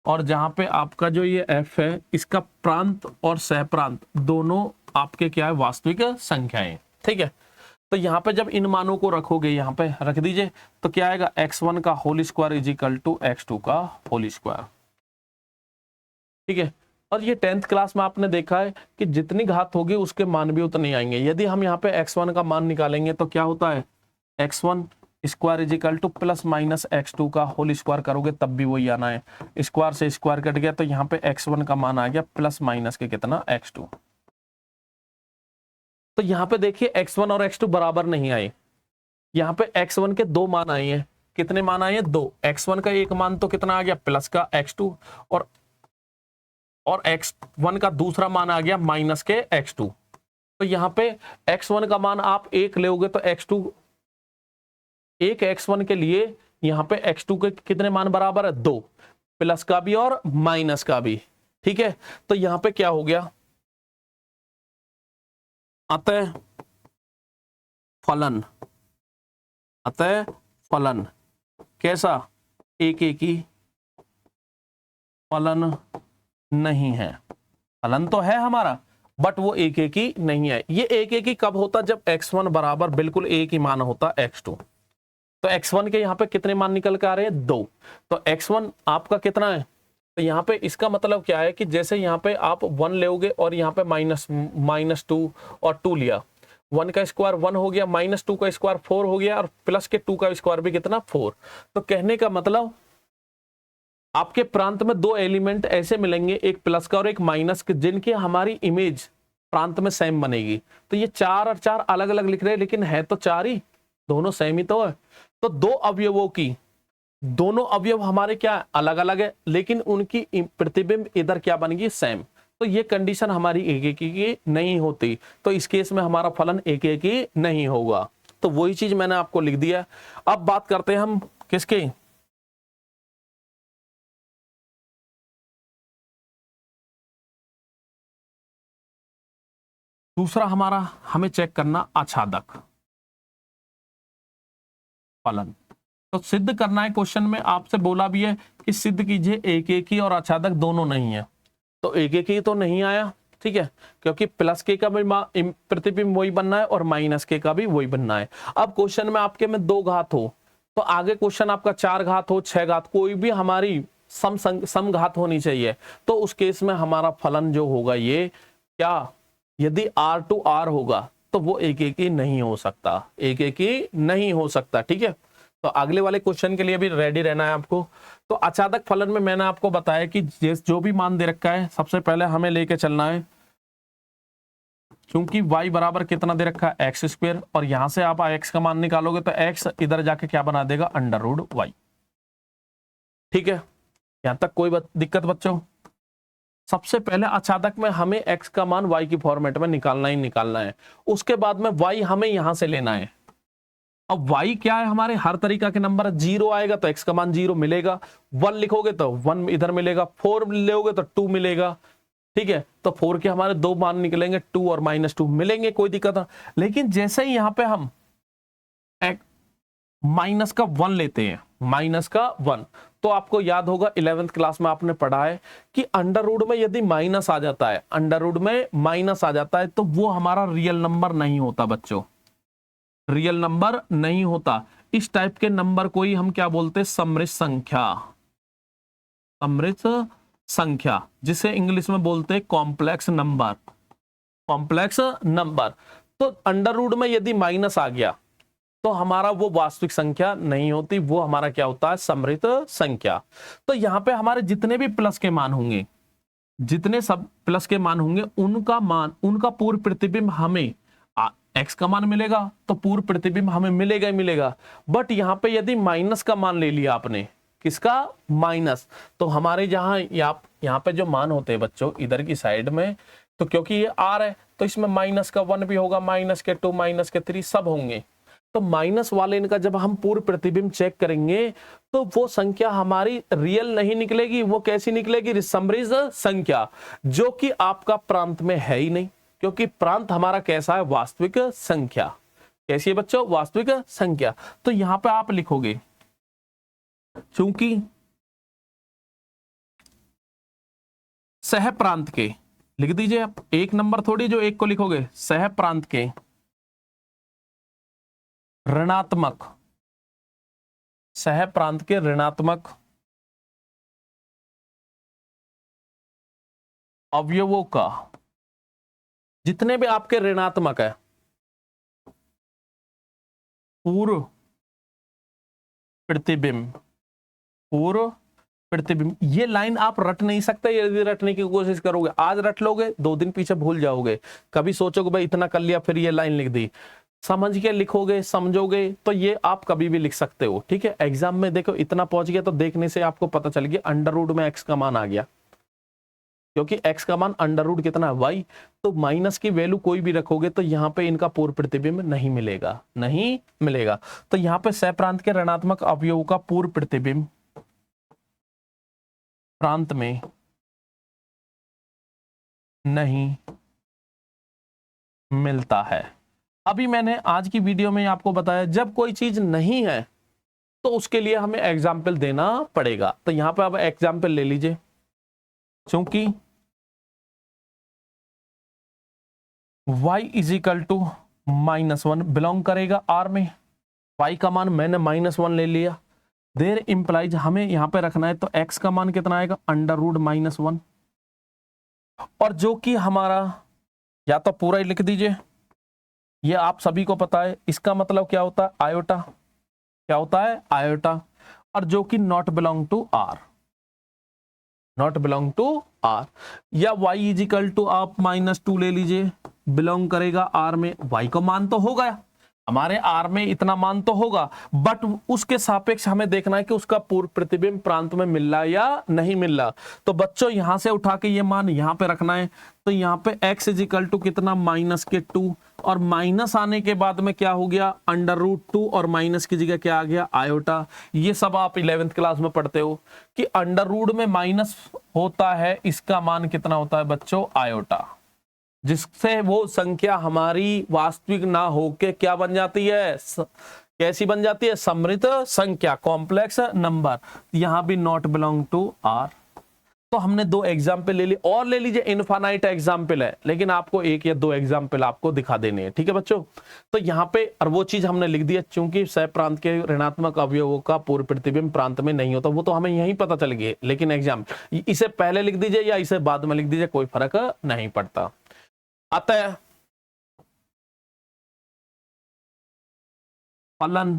Speaker 1: और जहां पे आपका जो ये एफ है इसका प्रांत और सहप्रांत दोनों आपके क्या है, वास्तविक संख्याएं। ठीक है, तो यहाँ पे जब इन मानों को रखोगे, यहाँ पे रख दीजिए, तो क्या आएगा, x1 का whole square is equal to x2 का होल स्क्वायर। ठीक है, और ये 10th क्लास में आपने देखा है कि जितनी घात होगी उसके मान भी उतने आएंगे। यदि हम यहाँ पे x1 का मान निकालेंगे तो क्या होता है, x1 square is equal to plus minus x2 का होल स्क्वायर करोगे तब भी वही आना है। स्क्वायर से स्क्वायर कट गया तो यहाँ पे x1 का मान आ गया प्लस माइनस के कितना, x2। तो यहाँ पे देखिए x1 और x2 बराबर नहीं आए, यहाँ पे x1 के दो मान आए हैं। कितने मान आए हैं, दो। x1 का एक मान तो कितना आ गया, प्लस का x2, और x1 का दूसरा मान आ गया माइनस के x2। तो यहाँ पे x1 का मान आप एक लोगे तो x2, एक x1 के लिए यहाँ पे x2 के कितने मान बराबर है, दो, प्लस का भी और माइनस का भी। ठीक है, तो यहाँ पे क्या हो गया, अतः फलन, अतः फलन कैसा, एक एक ही फलन नहीं है। फलन तो है हमारा बट वो एक एक ही नहीं है। ये एक एक ही कब होता, जब x1 बराबर बिल्कुल एक ही मान होता x2। तो x1 के यहाँ पे कितने मान निकल के आ रहे हैं, दो। तो x1 आपका कितना है, तो यहाँ पे इसका मतलब क्या है कि जैसे यहाँ पे आप 1 लोगे और यहाँ पे -2 और 2 लिया, 1 का स्क्वायर 1 हो गया, -2 का स्क्वायर 4 हो गया, और प्लस के 2 का स्क्वायर भी कितना, 4। तो कहने का मतलब आपके प्रांत में दो एलिमेंट ऐसे मिलेंगे, एक प्लस का और एक माइनस के, जिनकी हमारी इमेज प्रांत में सेम बनेगी। तो ये 4 और 4 अलग अलग लिख रहे हैं लेकिन है तो 4 ही, दोनों सेम ही तो है। तो दो अवयवों की, दोनों अवयव हमारे क्या अलग अलग है लेकिन उनकी प्रतिबिंब इधर क्या बनेगी, सेम। तो ये कंडीशन हमारी एक एक की नहीं होती, तो इस केस में हमारा फलन एक एक ही नहीं होगा। तो वही चीज मैंने आपको लिख दिया। अब बात करते हैं हम किसके, दूसरा हमारा हमें चेक करना आच्छादक फलन। तो सिद्ध करना है, क्वेश्चन में आपसे बोला भी है कि सिद्ध कीजिए एक एक ही और आच्छादक दोनों नहीं है। तो एक एक ही तो नहीं आया, ठीक है, क्योंकि प्लस के का भी प्रतिबिंब वही बनना है और माइनस के का भी वही बनना है। अब क्वेश्चन में आपके में 2 घात हो तो आगे क्वेश्चन आपका 4 घात हो, 6 घात, कोई भी हमारी सम घात होनी चाहिए। तो उस केस में हमारा फलन जो होगा ये क्या, यदि R टू R होगा तो वो एक एक ही नहीं हो सकता, एक एक ही नहीं हो सकता। ठीक है, तो अगले वाले क्वेश्चन के लिए भी रेडी रहना है आपको। तो आच्छादक फलन में मैंने आपको बताया कि जो भी मान दे रखा है सबसे पहले हमें लेके चलना है, क्योंकि y बराबर कितना दे रखा है, एक्स स्क्वायर, और यहां से आप x का मान निकालोगे तो x इधर जाके क्या बना देगा, √y। ठीक है, यहां तक कोई दिक्कत बच्चों। सबसे पहले आच्छादक में हमें x का मान y की फॉर्मेट में निकालना ही निकालना है, उसके बाद में y हमें यहां से लेना है। अब y क्या है, हमारे हर तरीका के नंबर 0 आएगा तो x का मान 0 मिलेगा, 1 लिखोगे तो 1 इधर मिलेगा, 4 लोगे तो 2 मिलेगा। ठीक है, तो 4 के हमारे 2 मान निकलेंगे, 2 और -2 मिलेंगे, कोई दिक्कत ना। लेकिन जैसे ही यहां पे हम माइनस का 1 लेते हैं, माइनस का 1, तो आपको याद होगा 11th क्लास में आपने पढ़ा है कि अंडर रूट में यदि माइनस आ जाता है, अंडर रूट में माइनस आ जाता है तो वो हमारा रियल नंबर नहीं होता बच्चों, रियल नंबर नहीं होता। इस टाइप के नंबर को ही हम क्या बोलते हैं, समृद्ध संख्या, समृद्ध संख्या, जिसे इंग्लिश में बोलते हैं कॉम्प्लेक्स नंबर, कॉम्प्लेक्स नंबर। तो अंडर रूट में यदि माइनस आ गया तो हमारा वो वास्तविक संख्या नहीं होती, वो हमारा क्या होता है, समृद्ध संख्या। तो यहां पे हमारे जितने भी प्लस के मान होंगे, जितने सब प्लस के मान होंगे, उनका मान, उनका पूर्व प्रतिबिंब हमें x का मान मिलेगा तो पूर्व प्रतिबिंब हमें मिलेगा ही मिलेगा। बट यहां पे यदि माइनस का मान ले लिया आपने, किसका, माइनस, तो हमारे जहां यहाँ पे जो मान होते हैं बच्चों इधर की साइड में, तो क्योंकि ये r है तो इसमें माइनस का 1 भी होगा, माइनस के 2, माइनस के 3 सब होंगे। तो माइनस वाले इनका जब हम पूर्व प्रतिबिंब चेक करेंगे तो वो संख्या हमारी रियल नहीं निकलेगी, वो कैसी निकलेगी, समृद्ध संख्या, जो कि आपका प्रांत में है ही नहीं, क्योंकि प्रांत हमारा कैसा है, वास्तविक संख्या। कैसी है बच्चों, वास्तविक संख्या। तो यहां पे आप लिखोगे चूंकि सह प्रांत के, लिख दीजिए आप, एक नंबर थोड़ी जो एक को लिखोगे, सह प्रांत के ऋणात्मक, सह प्रांत के ऋणात्मक अवयवों का, जितने भी आपके ऋणात्मक है, पूर्व प्रतिबिंब, पूर्व प्रतिबिंब, ये लाइन आप रट नहीं सकते। यदि रटने की कोशिश करोगे, आज रट लोगे, 2 दिन पीछे भूल जाओगे। कभी सोचोगे भाई इतना कर लिया, फिर ये लाइन लिख दी, समझ के लिखोगे, समझोगे तो ये आप कभी भी लिख सकते हो। ठीक है, एग्जाम में देखो इतना पहुंच गया तो देखने से आपको पता चल गया अंडर रूट में एक्स का मान आ गया, क्योंकि x का मान अंडर रूट कितना है, y, तो माइनस की वैल्यू कोई भी रखोगे तो यहाँ पे इनका पूर्व प्रतिबिंब नहीं मिलेगा, नहीं मिलेगा। तो यहाँ पे सह प्रांत के ऋणात्मक अवयवों का पूर्व प्रतिबिंब प्रांत में नहीं मिलता है। अभी मैंने आज की वीडियो में आपको बताया जब कोई चीज नहीं है तो उसके लिए हमें एग्जाम्पल देना पड़ेगा। तो यहाँ पे अब एग्जाम्पल ले लीजिए, चूंकि y is equal to -1 belong करेगा R में, y का मान मैंने -1 ले लिया, देयर इंप्लाइज हमें यहां पे रखना है तो x का मान कितना आएगा, अंडर रूट -1, और जो कि हमारा, या तो पूरा ही लिख दीजिए, ये आप सभी को पता है, इसका मतलब क्या होता है, आयोटा, क्या होता है, आयोटा, और जो कि not belong to R, not belong to R, या y इज इक्वल टू आप -2 ले लीजिए, बिलोंग करेगा R में, y का मान तो होगा हमारे R में, इतना मान तो होगा, बट उसके सापेक्ष हमें देखना है कि उसका पूर्व प्रतिबिंब प्रांत में मिल रहा है या नहीं मिल रहा। तो बच्चों यहां से उठा के ये मान यहां पे रखना है, तो यहाँ पे x इज इक्वल टू कितना, -2, और माइनस आने के बाद में क्या हो गया, अंडर रूट 2, और माइनस की जगह क्या आ गया, आयोटा। ये सब आप 11th क्लास में पढ़ते हो कि अंडर रूट में माइनस होता है, इसका मान कितना होता है बच्चों, आयोटा, जिससे वो संख्या हमारी वास्तविक ना होके क्या बन जाती है, कैसी बन जाती है, समृद्ध संख्या, कॉम्प्लेक्स नंबर। यहां भी नॉट बिलोंग टू R। तो हमने 2 एग्जाम्पल ले लिए, और ले लीजिए, इनफाइनाइट एग्जाम्पल है, लेकिन आपको 1 या 2 एग्जाम्पल आपको दिखा देने हैं। ठीक है बच्चों, तो यहाँ पे और वो चीज हमने लिख दी है, चूंकि सह प्रांत के ऋणात्मक अवयवों का पूर्व प्रतिबिंब प्रांत में नहीं होता, वो तो हमें यहीं पता चल गया, लेकिन एग्जाम इसे पहले लिख दीजिए या इसे बाद में लिख दीजिए, कोई फर्क नहीं पड़ता। अतः फलन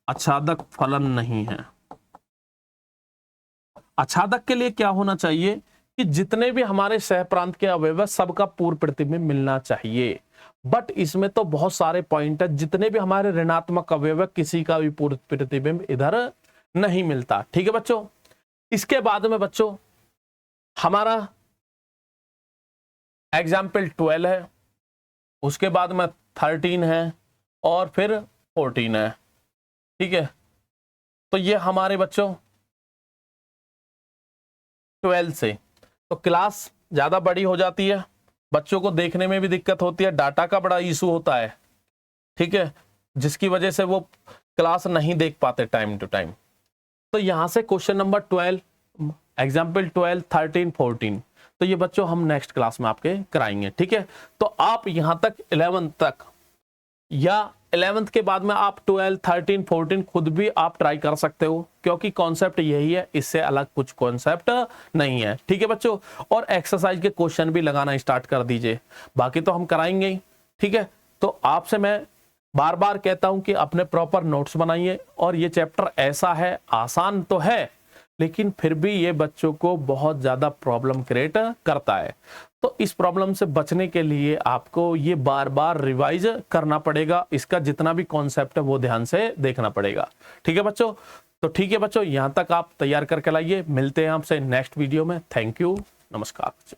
Speaker 1: आच्छादक फलन नहीं है। आच्छादक के लिए क्या होना चाहिए कि जितने भी हमारे सह प्रांत के अवयव सबका पूर्व प्रतिबिंब मिलना चाहिए, बट इसमें तो बहुत सारे पॉइंट है, जितने भी हमारे ऋणात्मक अवयव किसी का भी पूर्व प्रतिबिंब इधर नहीं मिलता। ठीक है बच्चों, इसके बाद में बच्चों हमारा एग्जाम्पल 12 है, उसके बाद में 13 है, और फिर 14 है। ठीक है, तो ये हमारे बच्चों 12 से, तो क्लास ज्यादा बड़ी हो जाती है, बच्चों को देखने में भी दिक्कत होती है, डाटा का बड़ा इशू होता है। ठीक है, जिसकी वजह से वो क्लास नहीं देख पाते टाइम टू टाइम। तो यहां से क्वेश्चन नंबर 12, एग्जाम्पल 12, 13, 14, तो ये बच्चों हम नेक्स्ट क्लास में आपके कराएंगे। ठीक है, तो आप यहां तक 11th तक, या 11th के बाद में आप 12, 13, 14 खुद भी आप ट्राई कर सकते हो, क्योंकि कॉन्सेप्ट यही है, इससे अलग कुछ कॉन्सेप्ट नहीं है। ठीक है बच्चों, और एक्सरसाइज के क्वेश्चन भी लगाना स्टार्ट कर दीजिए, बाकी तो हम कराएंगे ही। ठीक है, तो आपसे मैं बार बार कहता हूं कि अपने प्रॉपर नोट्स बनाइए, और ये चैप्टर ऐसा है, आसान तो है लेकिन फिर भी ये बच्चों को बहुत ज्यादा प्रॉब्लम क्रिएट करता है। तो इस प्रॉब्लम से बचने के लिए आपको ये बार बार रिवाइज करना पड़ेगा, इसका जितना भी कॉन्सेप्ट है वो ध्यान से देखना पड़ेगा। ठीक है बच्चों, तो ठीक है बच्चों, यहां तक आप तैयार करके लाइए, मिलते हैं आपसे नेक्स्ट वीडियो में। थैंक यू, नमस्कार।